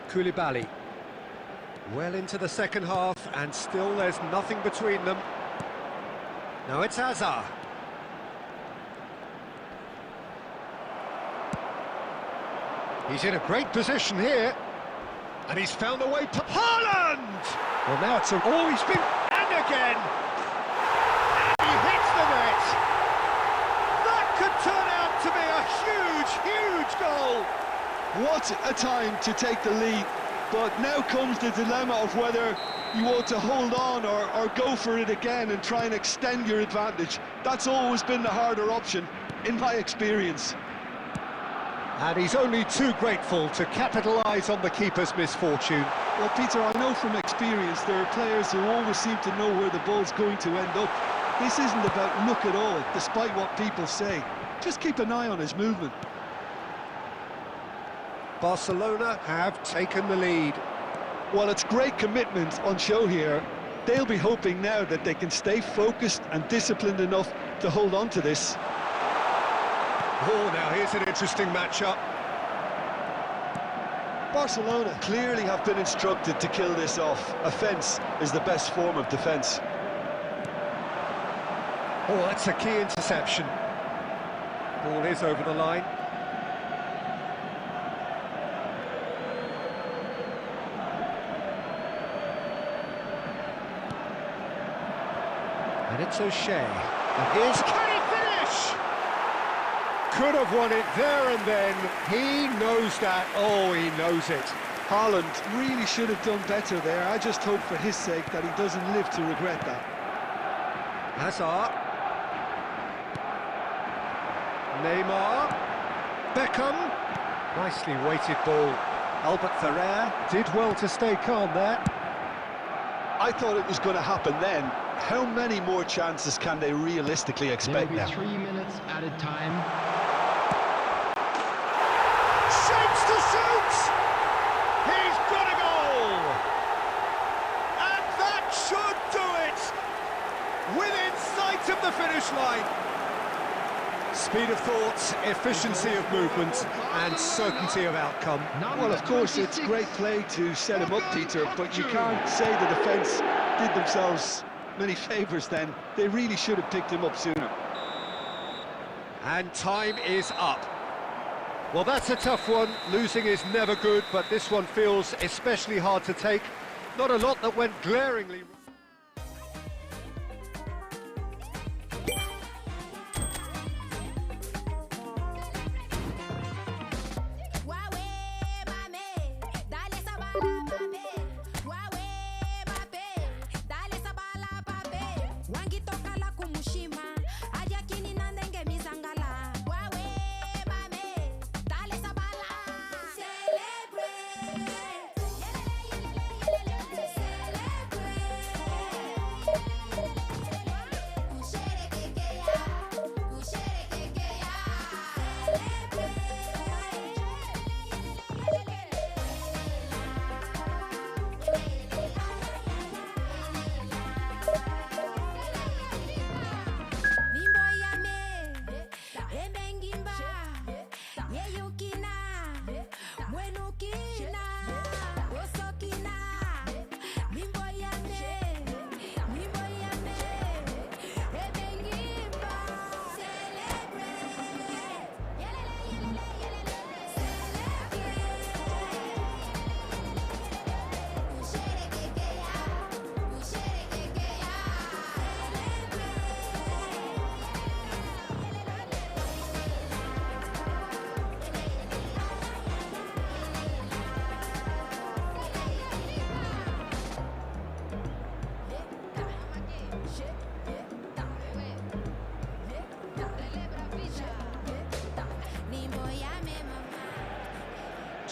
S1: Koulibaly. Well into the second half, and still there's nothing between them. Now it's Hazard. He's in a great position here, and he's found a way to Haaland! Well, now it's oh, he's been... and again! And he hits the net! That could turn out to be a huge, huge goal!
S2: What a time to take the lead, but now comes the dilemma of whether you want to hold on or go for it again and try and extend your advantage. That's always been the harder option, in my experience.
S1: And he's only too grateful to capitalise on the keeper's misfortune.
S2: Well, Peter, I know from experience there are players who always seem to know where the ball's going to end up. This isn't about luck at all, despite what people say. Just keep an eye on his movement.
S1: Barcelona have taken the lead.
S2: Well, it's great commitment on show here. They'll be hoping now that they can stay focused and disciplined enough to hold on to this.
S1: Oh, now here's an interesting matchup.
S2: Barcelona clearly have been instructed to kill this off. Offence is the best form of defence.
S1: Oh, that's a key interception. Ball is over the line. And it's O'Shea. And here's... can he finish? Could have won it there and then. He knows that. Oh, he knows it.
S2: Haaland really should have done better there. I just hope for his sake that he doesn't live to regret that.
S1: Hazard. Neymar. Beckham. Nicely weighted ball. Albert Ferrer did well to stay calm there.
S2: I thought it was going to happen then. How many more chances can they realistically expect now?
S3: 3 minutes added time.
S1: Shapes to shoot! He's got a goal! And that should do it! Within sight of the finish line. Speed of thought, efficiency of movement, and certainty of outcome.
S2: Well, of course, it's great play to set him up, Peter, but you can't say the defence did themselves many favours then. They really should have picked him up sooner.
S1: And time is up. Well, that's a tough one. Losing is never good, but this one feels especially hard to take. Not a lot that went glaringly...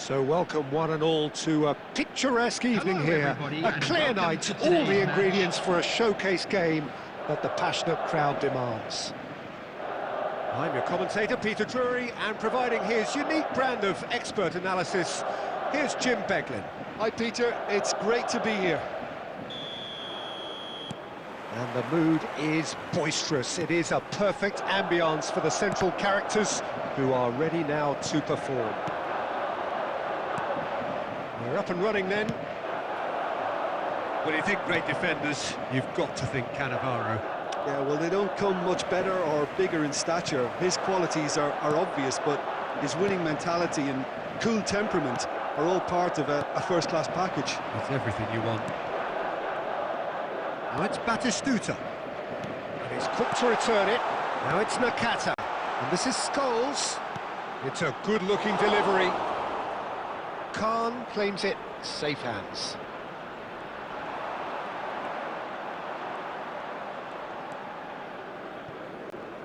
S1: So welcome one and all to a picturesque evening here.
S3: everybody,
S1: A
S3: and
S1: clear
S3: welcome
S1: night,
S3: to
S1: all the
S3: today's
S1: ingredients for a showcase game that the passionate crowd demands. I'm your commentator, Peter Drury, and providing his unique brand of expert analysis, here's Jim Beglin.
S2: Hi Peter, it's great to be here.
S1: And the mood is boisterous. It is a perfect ambience for the central characters who are ready now to perform. We're up and running then. When you think great defenders, you've got to think Cannavaro.
S2: Yeah, well, they don't come much better or bigger in stature. His qualities are obvious, but his winning mentality and cool temperament are all part of a first-class package.
S1: It's everything you want. Now it's Batistuta. And he's quick to return it. Now it's Nakata. And this is Scholes. It's a good-looking delivery. Khan claims it. Safe hands.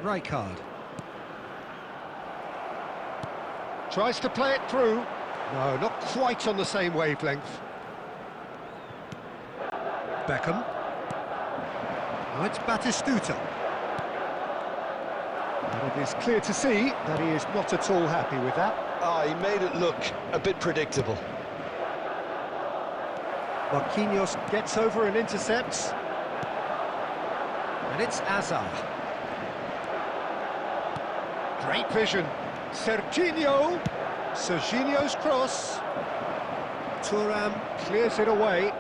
S1: Rijkaard. Tries to play it through. No, not quite on the same wavelength. Beckham. Now it's Batistuta. And it is clear to see that he is not at all happy with that.
S2: He made it look a bit predictable.
S1: Marquinhos gets over and intercepts. And it's Azar. Great vision. Serginho's cross. Thuram clears it away.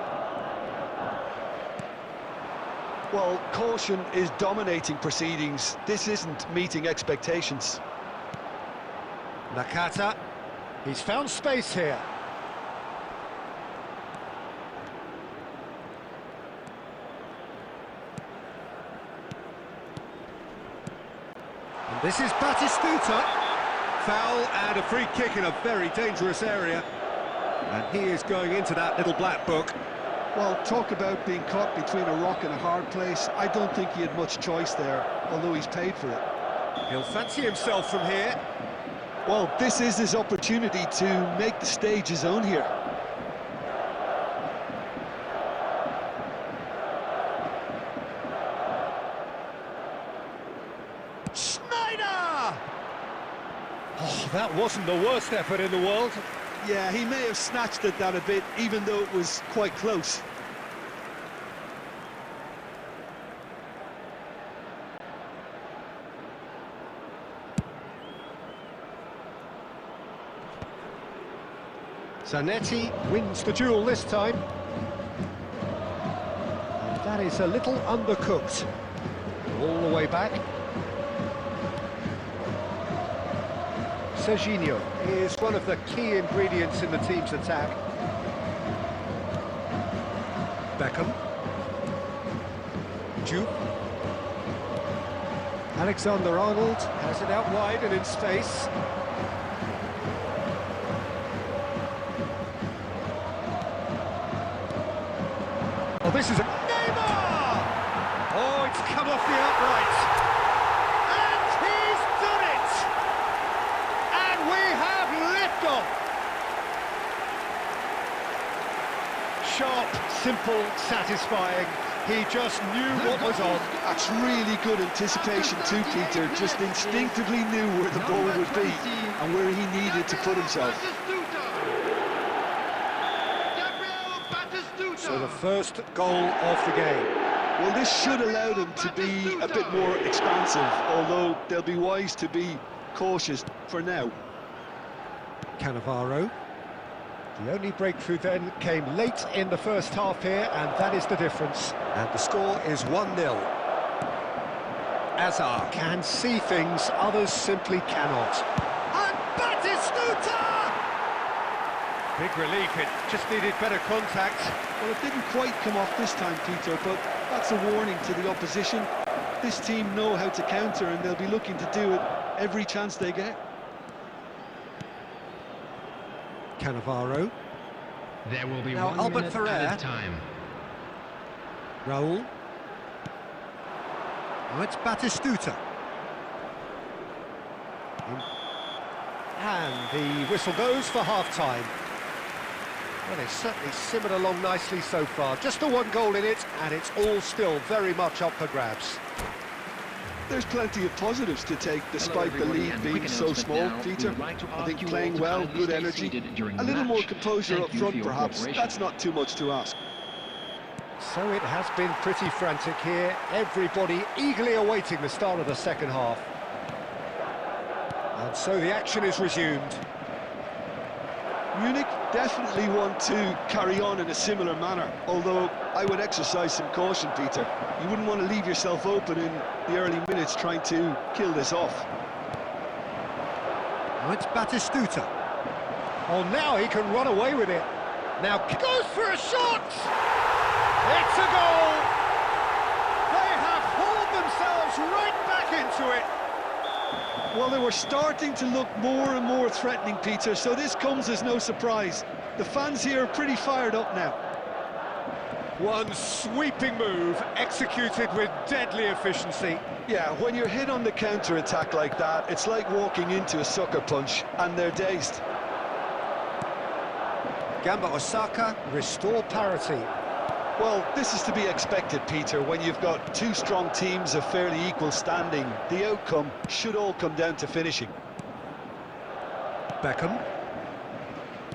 S2: Well, caution is dominating proceedings. This isn't meeting expectations.
S1: Nakata. He's found space here. And this is Batistuta. Foul and a free kick in a very dangerous area. And he is going into that little black book.
S2: Well, talk about being caught between a rock and a hard place. I don't think he had much choice there, although he's paid for it.
S1: He'll fancy himself from here.
S2: Well, this is his opportunity to make the stage his own here.
S1: Schneider! Oh, that wasn't the worst effort in the world.
S2: Yeah, he may have snatched at that a bit, even though it was quite close.
S1: Zanetti wins the duel this time. And that is a little undercooked. All the way back. Serginho is one of the key ingredients in the team's attack. Beckham. Jupe. Alexander-Arnold has it out wide and in space. Oh, this is a... Neymar! Oh, it's come off the upright. And he's done it! And we have liftoff! Sharp, simple, satisfying. He just knew what was on.
S2: That's really good anticipation too, Peter. Just instinctively knew where the ball would be and where he needed to put himself.
S1: So the first goal of the game.
S2: Well, this should allow them to be a bit more expansive, although they'll be wise to be cautious for now.
S1: Cannavaro. The only breakthrough then came late in the first half here, and that is the difference. And the score is 1-0. Azar can see things others simply cannot. And Batistuta! Big relief, it just needed better contact.
S2: Well, it didn't quite come off this time, Peter, but that's a warning to the opposition. This team know how to counter, and they'll be looking to do it every chance they get.
S1: Cannavaro.
S3: There will be
S1: Now,
S3: 1
S1: Albert
S3: minute
S1: Ferrer.
S3: at a time.
S1: Raul. Now it's Batistuta. And the whistle goes for half-time. Well, they've certainly simmered along nicely so far. Just the one goal in it, and it's all still very much up for grabs.
S2: There's plenty of positives to take despite the lead being so small, Peter. I think playing well, good energy, a little more composure up front perhaps, that's not too much to ask.
S1: So it has been pretty frantic here, everybody eagerly awaiting the start of the second half. And so the action is resumed.
S2: Munich definitely want to carry on in a similar manner, although I would exercise some caution, Peter. You wouldn't want to leave yourself open in the early minutes trying to kill this off.
S1: Oh, it's Batistuta. Oh, now he can run away with it. Now goes for a shot! It's a goal! They have hauled themselves right back into it.
S2: Well, they were starting to look more and more threatening, Peter, so this comes as no surprise. The fans here are pretty fired up now.
S1: One sweeping move, executed with deadly efficiency.
S2: Yeah, when you're hit on the counter-attack like that, it's like walking into a sucker punch, and they're dazed.
S1: Gamba Osaka restore parity.
S2: Well, this is to be expected, Peter, when you've got two strong teams of fairly equal standing. The outcome should all come down to finishing.
S1: Beckham.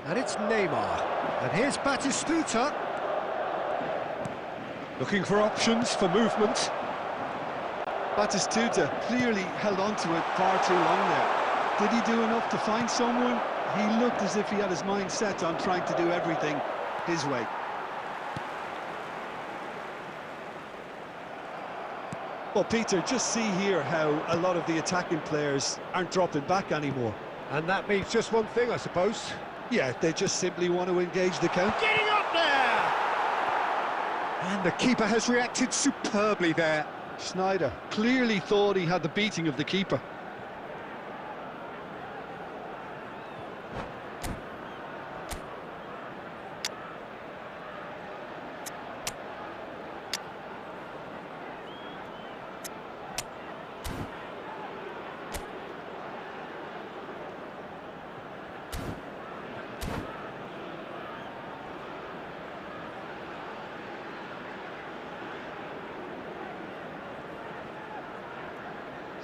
S1: And it's Neymar. And here's Batistuta. Looking for options for movement.
S2: Batistuta clearly held on to it far too long there. Did he do enough to find someone? He looked as if he had his mind set on trying to do everything his way. Well, Peter, just see here how a lot of the attacking players aren't dropping back anymore.
S1: And that means just one thing, I suppose.
S2: Yeah, they just simply want to engage the count.
S1: Getting up there! And the keeper has reacted superbly there.
S2: Schneider clearly thought he had the beating of the keeper.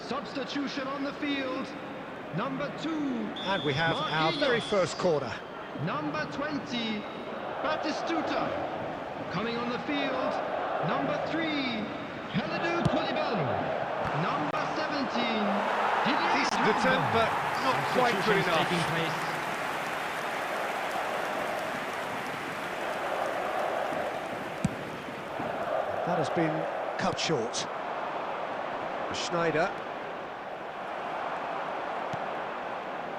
S3: Substitution on the field. Number 2.
S1: And we have our very first corner.
S3: Number 20, Batistuta. Coming on the field, number 3, Kalidou Koulibaly. Number 17,
S1: Decent attempt, but not quite good enough.
S3: Taking place.
S1: That has been cut short. Schneider.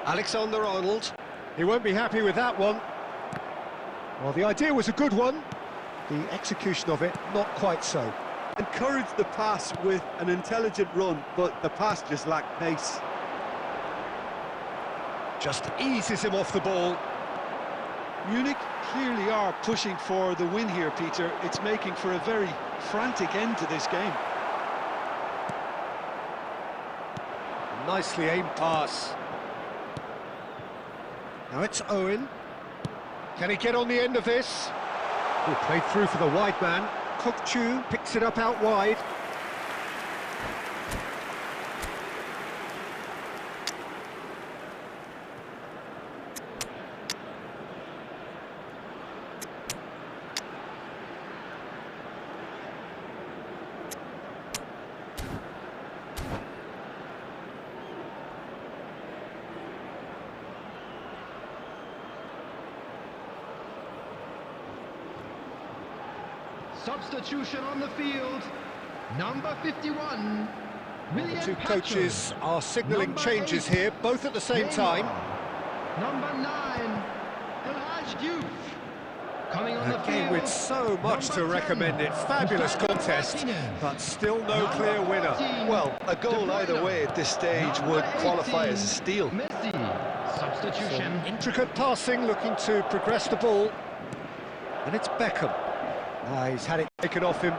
S1: Alexander-Arnold. He won't be happy with that one. Well, the idea was a good one. The execution of it, not quite so.
S2: Encouraged the pass with an intelligent run, but the pass just lacked pace.
S1: Just eases him off the ball.
S2: Munich clearly are pushing for the win here, Peter. It's making for a very frantic end to this game.
S1: Nicely aimed pass. Now it's Owen. Can he get on the end of this? Oh, played through for the wide man. Kokchu picks it up out wide.
S3: Substitution on the field. Number 51, William
S1: The two
S3: Patrick.
S1: coaches are signalling
S3: Number
S1: changes
S3: 8,
S1: here, both at the same time.
S3: Number 9, El Hadj Diouf. Coming on the
S1: A
S3: field.
S1: game with so much to
S3: Number 10,
S1: recommend it. Fabulous
S3: Gustavo
S1: contest,
S3: Martinez.
S1: but still no
S3: Number
S1: clear winner.
S3: 14,
S2: Well, a goal
S3: De
S2: either
S3: Bruyne.
S2: way at this stage would
S3: Number
S2: qualify as a
S3: 18,
S2: steal.
S3: Messi. Substitution.
S1: Intricate passing, looking to progress the ball. And it's Beckham. He's had it taken off him.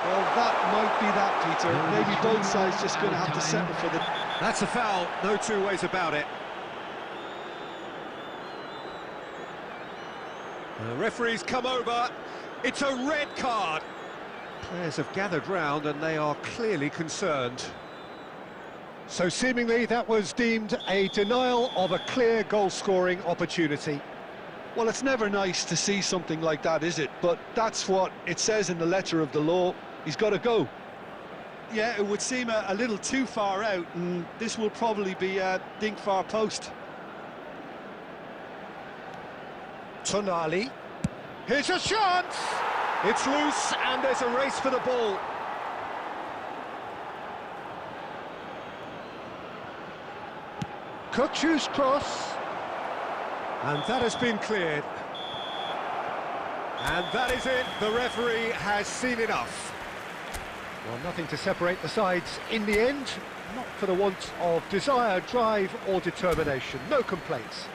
S2: Well, that might be that, Peter. Maybe both sides just going to have to settle for the...
S1: That's a foul, no two ways about it. The referee's come over. It's a red card. Players have gathered round and they are clearly concerned. So seemingly that was deemed a denial of a clear goal-scoring opportunity.
S2: Well, it's never nice to see something like that, is it? But that's what it says in the letter of the law. He's got to go. Yeah, it would seem a little too far out, and this will probably be a dink far post.
S1: Tonali. Here's a chance! It's loose and there's a race for the ball. Kutchu's cross. And that has been cleared. And that is it. The referee has seen enough. Well, nothing to separate the sides in the end. Not for the want of desire, drive or determination. No complaints.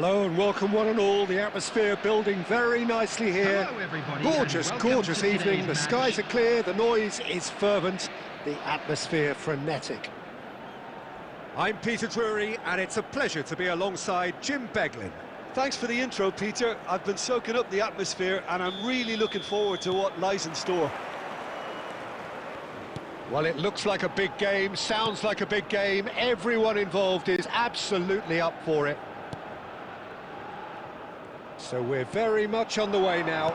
S1: Hello and welcome one and all. The atmosphere building very nicely here.
S3: Hello, everybody,
S1: Gorgeous,
S3: and welcome
S1: gorgeous
S3: to
S1: evening.
S3: today's
S1: The
S3: match.
S1: skies are clear, the noise is fervent, the atmosphere frenetic. I'm Peter Drury and it's a pleasure to be alongside Jim Beglin.
S2: Thanks for the intro, Peter. I've been soaking up the atmosphere and I'm really looking forward to what lies in store.
S1: Well, it looks like a big game, sounds like a big game. Everyone involved is absolutely up for it. So we're very much on the way now.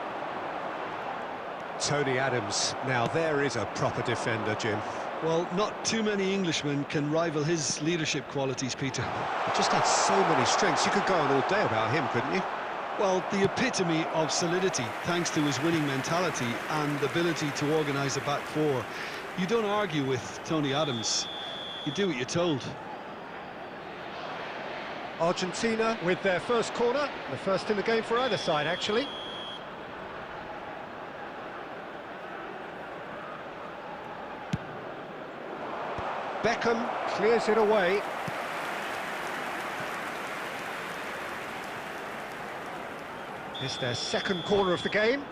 S1: Tony Adams. Now there is a proper defender, Jim.
S2: Well, not too many Englishmen can rival his leadership qualities, Peter.
S1: He just had so many strengths. You could go on all day about him, couldn't you?
S2: Well, the epitome of solidity, thanks to his winning mentality and ability to organise a back four. You don't argue with Tony Adams. You do what you're told.
S1: Argentina with their first corner, the first in the game for either side, actually. Beckham clears it away. It's their second corner of the game.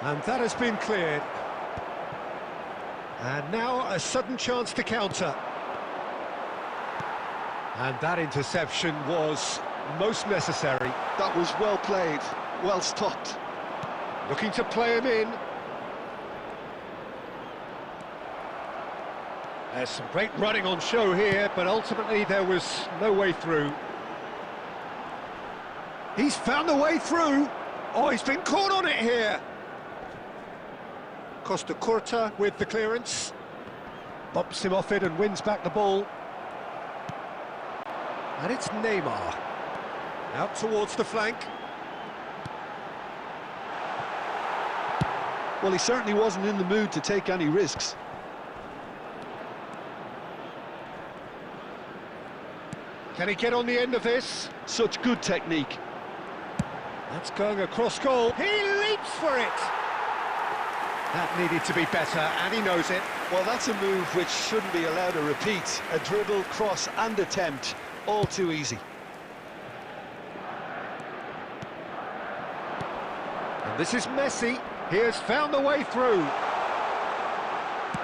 S1: And that has been cleared. And now a sudden chance to counter. And that interception was most necessary.
S2: That was well played, well stopped.
S1: Looking to play him in. There's some great running on show here, but ultimately there was no way through. He's found a way through. Oh, he's been caught on it here. Costa Curta with the clearance. Bumps him off it and wins back the ball. And it's Neymar. Out towards the flank.
S2: Well, he certainly wasn't in the mood to take any risks.
S1: Can he get on the end of this?
S2: Such good technique.
S1: That's going across goal. He leaps for it. That needed to be better, and he knows it.
S2: Well, that's a move which shouldn't be allowed to repeat. A dribble, cross and attempt, all too easy.
S1: And this is Messi. He has found the way through.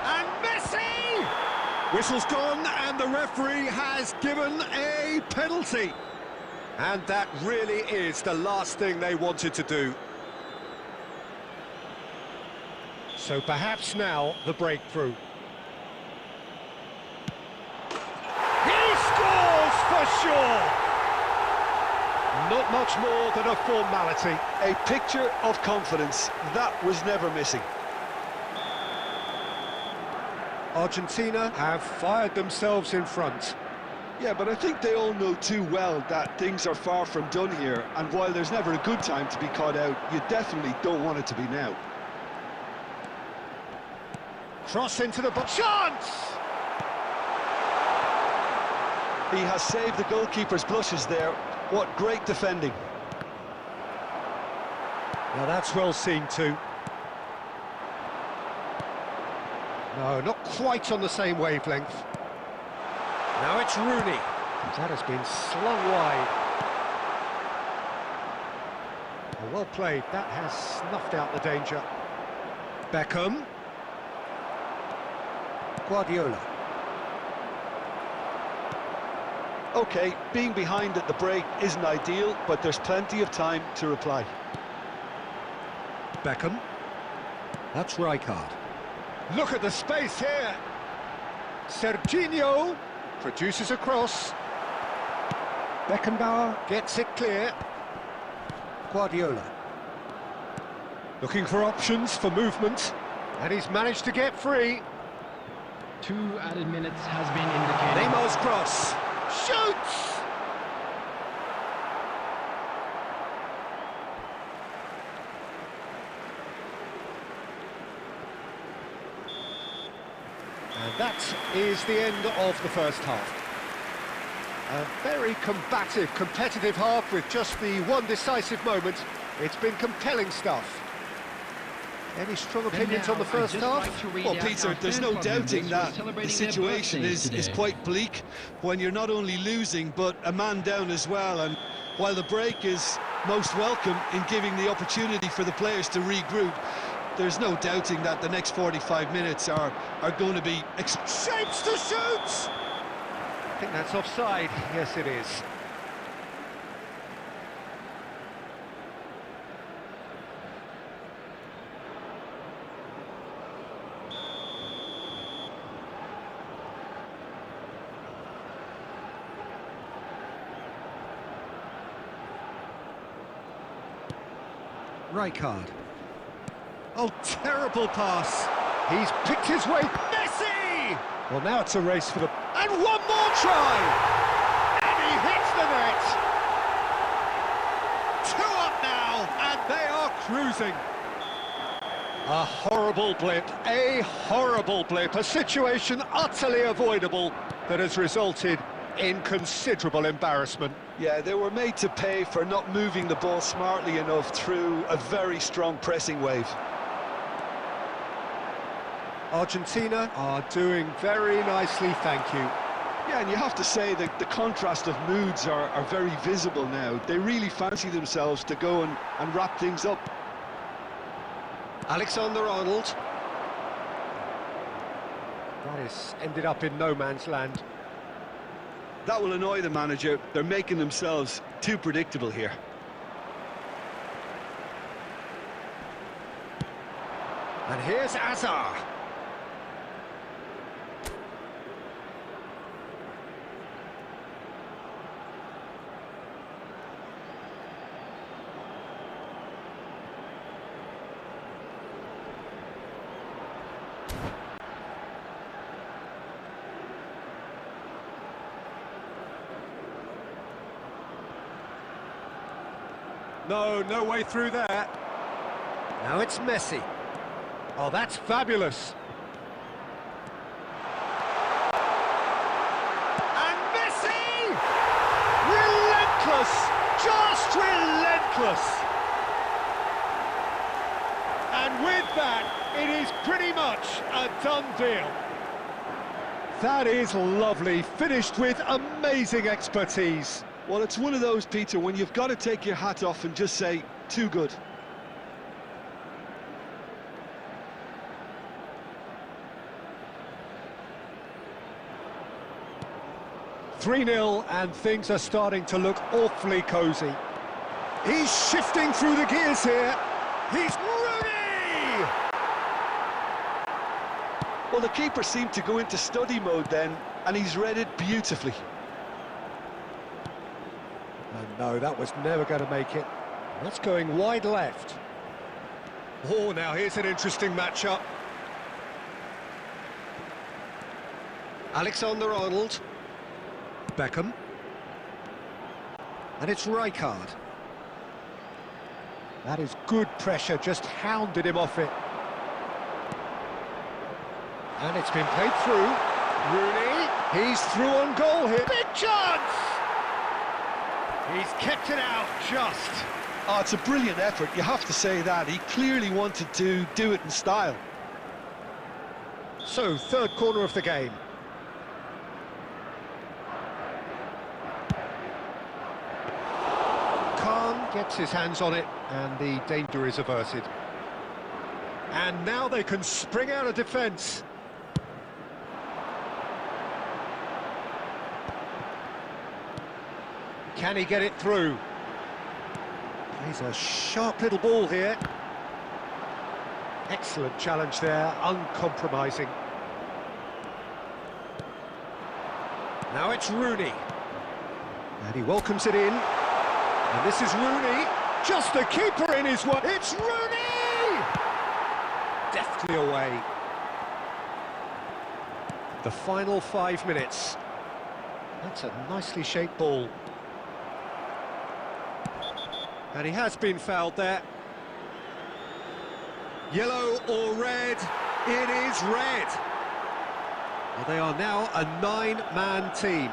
S1: And Messi! Whistle's gone, and the referee has given a penalty. And that really is the last thing they wanted to do. So perhaps now the breakthrough. He scores for sure! Not much more than a formality.
S2: A picture of confidence, that was never missing.
S1: Argentina have fired themselves in front.
S2: Yeah, but I think they all know too well that things are far from done here, and while there's never a good time to be caught out, you definitely don't want it to be now.
S1: Cross into the box. Chance!
S2: He has saved the goalkeeper's blushes there. What great defending.
S1: Now that's well seen too. No, not quite on the same wavelength. Now it's Rooney. That has been slung wide. Well played. That has snuffed out the danger. Beckham. Guardiola.
S2: OK, being behind at the break isn't ideal, but there's plenty of time to reply.
S1: Beckham. That's Rijkaard. Look at the space here. Serginho produces a cross. Beckenbauer gets it clear. Guardiola. Looking for options for movement. And he's managed to get free.
S3: 2 added minutes has been indicated.
S1: Neymar's cross. Shoots! And that is the end of the first half. A very combative, competitive half with just the one decisive moment. It's been compelling stuff. Any strong opinions on the first half?
S2: Well, Peter, there's no doubting that the situation is quite bleak when you're not only losing, but a man down as well. And while the break is most welcome in giving the opportunity for the players to regroup, there's no doubting that the next 45 minutes are going to be...
S1: Shapes to shoot! I think that's offside. Yes, it is. Rijkaard. Oh, terrible pass. He's picked his way. Messi! Well, now it's a race for the... And one more try! And he hits the net! 2 up now, and they are cruising. A horrible blip, a situation utterly avoidable that has resulted in considerable embarrassment.
S2: Yeah, they were made to pay for not moving the ball smartly enough through a very strong pressing wave.
S1: Argentina are doing very nicely, thank you.
S2: Yeah, and you have to say that the contrast of moods are very visible now. They really fancy themselves to go and wrap things up.
S1: Alexander-Arnold. That is ended up in no man's land.
S2: That will annoy the manager. They're making themselves too predictable here.
S1: And here's Azar. No way through there. Now it's Messi. Oh, that's fabulous. And Messi! Relentless! Just relentless! And with that, it is pretty much a done deal. That is lovely, finished with amazing expertise.
S2: Well, it's one of those, Peter, when you've got to take your hat off and just say, too good.
S1: (3-0) and things are starting to look awfully cosy. He's shifting through the gears here. He's Rooney!
S2: Well, the keeper seemed to go into study mode then, and he's read it beautifully.
S1: No, that was never going to make it. That's going wide left. Oh, now here's an interesting matchup. Alexander-Arnold. Beckham. And it's Rijkaard. That is good pressure, just hounded him off it. And it's been played through. Rooney, he's through on goal here. Big chance! He's kept it out just.
S2: Oh, it's a brilliant effort, you have to say that. He clearly wanted to do it in style.
S1: So, third corner of the game. Khan gets his hands on it, and the danger is averted. And now they can spring out of defence. Can he get it through? Plays a sharp little ball here. Excellent challenge there, uncompromising. Now it's Rooney. And he welcomes it in. And this is Rooney. Just the keeper in his way. It's Rooney! Deftly away. The final 5 minutes. That's a nicely shaped ball. And he has been fouled there. Yellow or red? It is red. Well, they are now a 9-man team.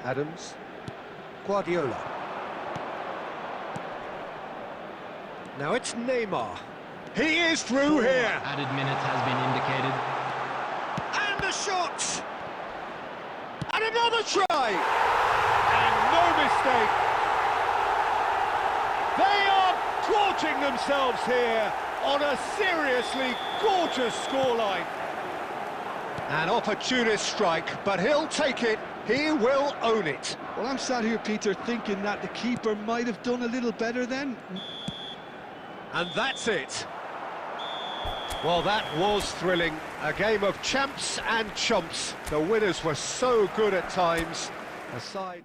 S1: Adams. Guardiola. Now it's Neymar. He is through here.
S6: Added minutes has been indicated.
S1: And the shot. And another try. And no mistake. They are gorging themselves here on a seriously gorgeous scoreline. An opportunist strike, but he'll take it. He will own it.
S2: Well, I'm sat here, Peter, thinking that the keeper might have done a little better then.
S1: And that's it. Well, that was thrilling. A game of champs and chumps. The winners were so good at times. Aside.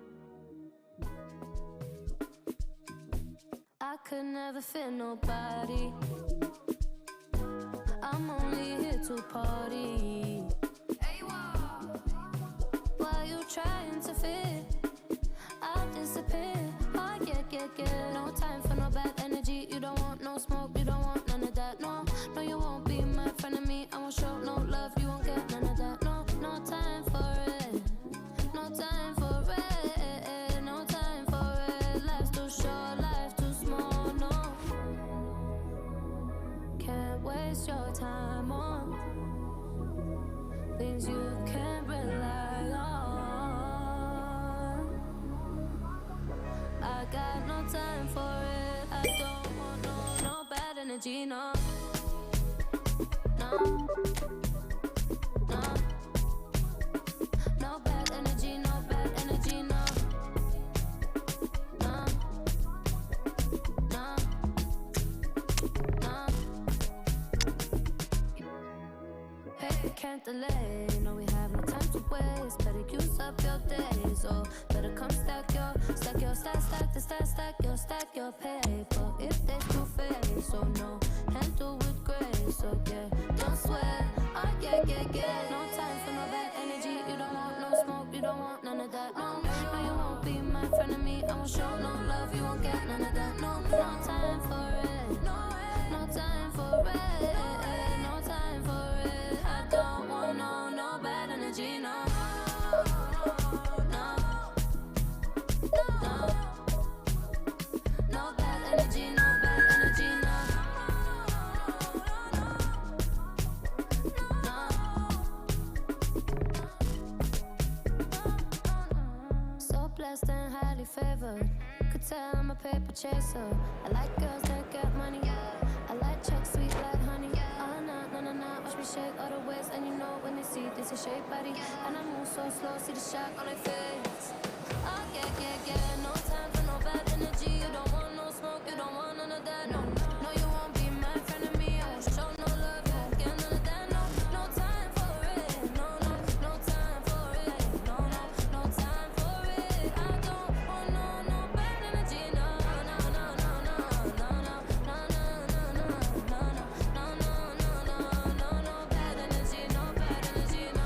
S7: I could never fit nobody. I'm only here to party. Why you trying to fit? I'll disappear. Oh, yeah. No time for no bad energy. You don't want no smoke, you don't want none of that. No, you won't be my friend of me. I won't show no love, you won't get none of that. No time for it. No time for it. No time for it. Life's too short, life's too small. No things you can rely on. I got no time for it. I don't want no bad energy, no. No. No. No bad energy, no bad energy, no. No. No. No. Hey, we can't delay. No, we have no time to waste. Better use up your days. Oh, better come stack your stack your paper. If there's two face, so no, handle with grace. So yeah, don't sweat. Oh yeah. No time for no bad energy. You don't want no smoke. You don't want none of that. No, you won't be my friend of me. I won't show no love. You won't get none of that. No time for it. No time for it. No time for it. I don't want no bad energy. No. No bad energy, no bad energy, no. So blessed and highly favored. Could tell I'm a paper chaser. I like girls that get money. I like checks sweet like honey. Oh no. Watch me shake all the ways, and you know when they see this is shape body. And I move so slow, see the shock on their face. Oh yeah. No time for no bad energy. You don't want no smoke, you don't want none of that. No, you won't be my friend of me. I won't show no love, you won't get none of that. No time for it. No time for it. No time for it. I don't want no bad energy. No bad energy, no bad energy, no.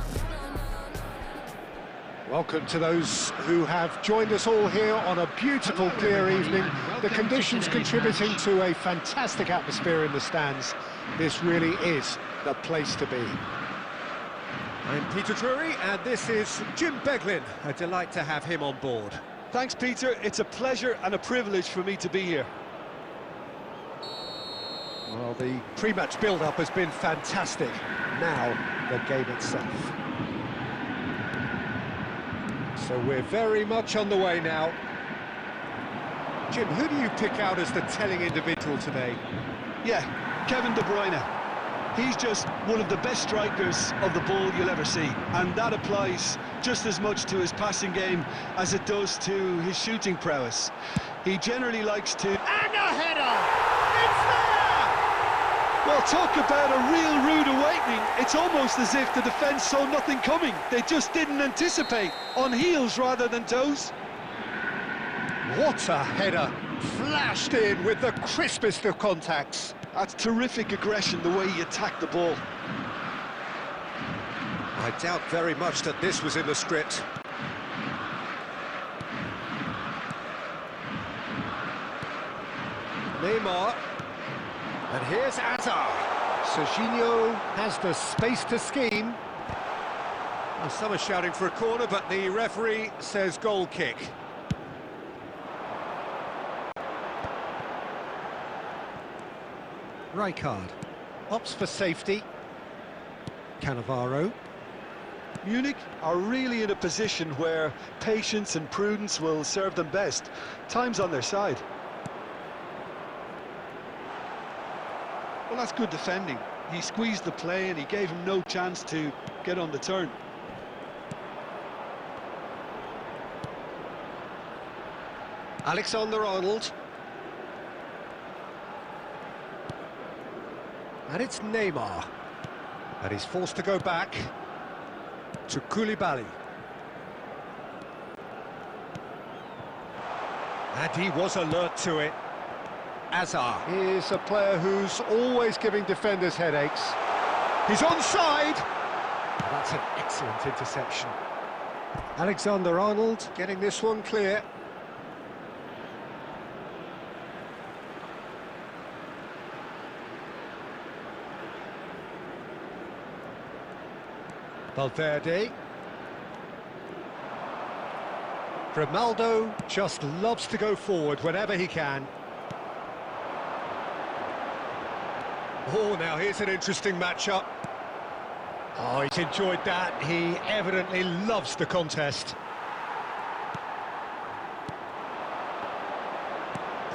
S1: Welcome to those who have joined us all here on a beautiful, clear evening. The conditions contributing to a fantastic atmosphere in the stands. This really is the place to be. I'm Peter Drury, and this is Jim Beglin. A delight to have him on board.
S2: Thanks, Peter. It's a pleasure and a privilege for me to be here.
S1: Well, the pre-match build-up has been fantastic. Now, the game itself. So we're very much on the way now. Jim, who do you pick out as the telling individual today?
S2: Yeah, Kevin De Bruyne. He's just one of the best strikers of the ball you'll ever see, and that applies just as much to his passing game as it does to his shooting prowess. He generally likes to...
S1: And a header! It's there!
S2: Well, talk about a real rude awakening. It's almost as if the defence saw nothing coming. They just didn't anticipate, on heels rather than toes.
S1: What a header! Flashed in with the crispest of contacts.
S2: That's terrific aggression, the way he attacked the ball.
S1: I doubt very much that this was in the script. Neymar. And here's Hazard. Serginho has the space to scheme. Well, some are shouting for a corner, but the referee says goal kick. Rijkaard opts for safety. Cannavaro.
S2: Munich are really in a position where patience and prudence will serve them best. Time's on their side. Well, that's good defending. He squeezed the play and he gave him no chance to get on the turn.
S1: Alexander-Arnold. And it's Neymar. And he's forced to go back to Koulibaly. And he was alert to it. Hazard is a player who's always giving defenders headaches. He's onside. That's an excellent interception. Alexander-Arnold getting this one clear. Valverde. Grimaldo just loves to go forward whenever he can. Oh, now here's an interesting matchup. Oh, he's enjoyed that. He evidently loves the contest.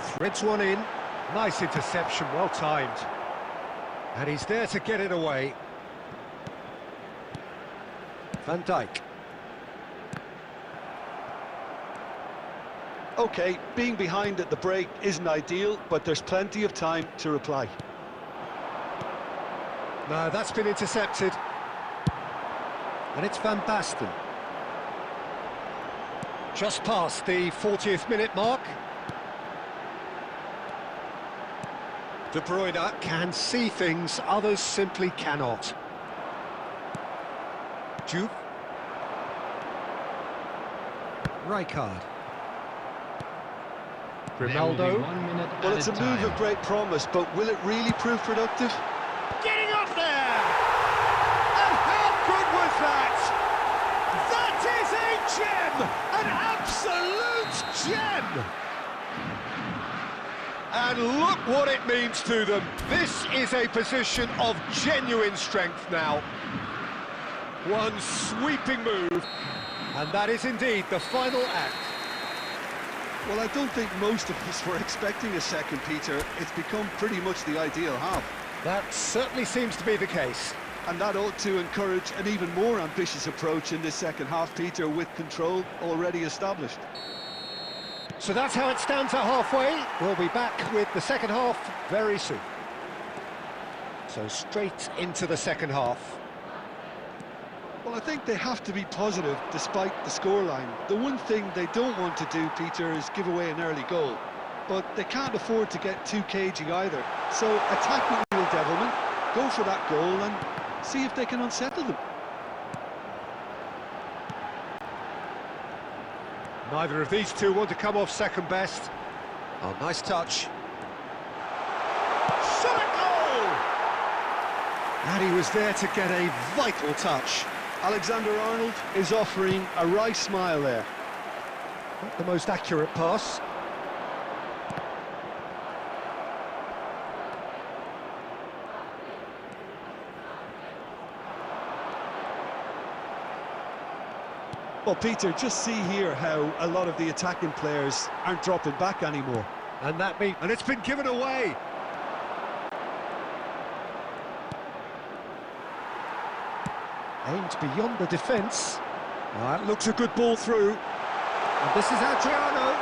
S1: Threads one in. Nice interception, well timed. And he's there to get it away. Van Dijk.
S2: OK, being behind at the break isn't ideal, but there's plenty of time to reply.
S1: No, that's been intercepted. And it's Van Basten. Just past the 40th minute mark. De Bruyne can see things others simply cannot. Juve. Rijkaard. Grimaldo.
S2: Well, it's a move of great promise, but will it really prove productive?
S1: Getting up there! And how good was that? That is a gem! An absolute gem! And look what it means to them. This is a position of genuine strength now. One sweeping move, and that is indeed the final act.
S2: Well, I don't think most of us were expecting a second, Peter. It's become pretty much the ideal half.
S1: That certainly seems to be the case.
S2: And that ought to encourage an even more ambitious approach in this second half, Peter, with control already established.
S1: So that's how it stands at halfway. We'll be back with the second half very soon. So straight into the second half.
S2: Well, I think they have to be positive despite the scoreline. The one thing they don't want to do, Peter, is give away an early goal. But they can't afford to get too cagey either. So attack with real devilment, go for that goal and see if they can unsettle them.
S1: Neither of these two want to come off second best. Oh, nice touch. Shot goal! And he was there to get a vital touch.
S2: Alexander-Arnold is offering a wry smile there.
S1: Not the most accurate pass.
S2: Well, Peter, just see here how a lot of the attacking players aren't dropping back anymore.
S1: And it's been given away. Aimed beyond the defence. That looks a good ball through. And this is Adriano.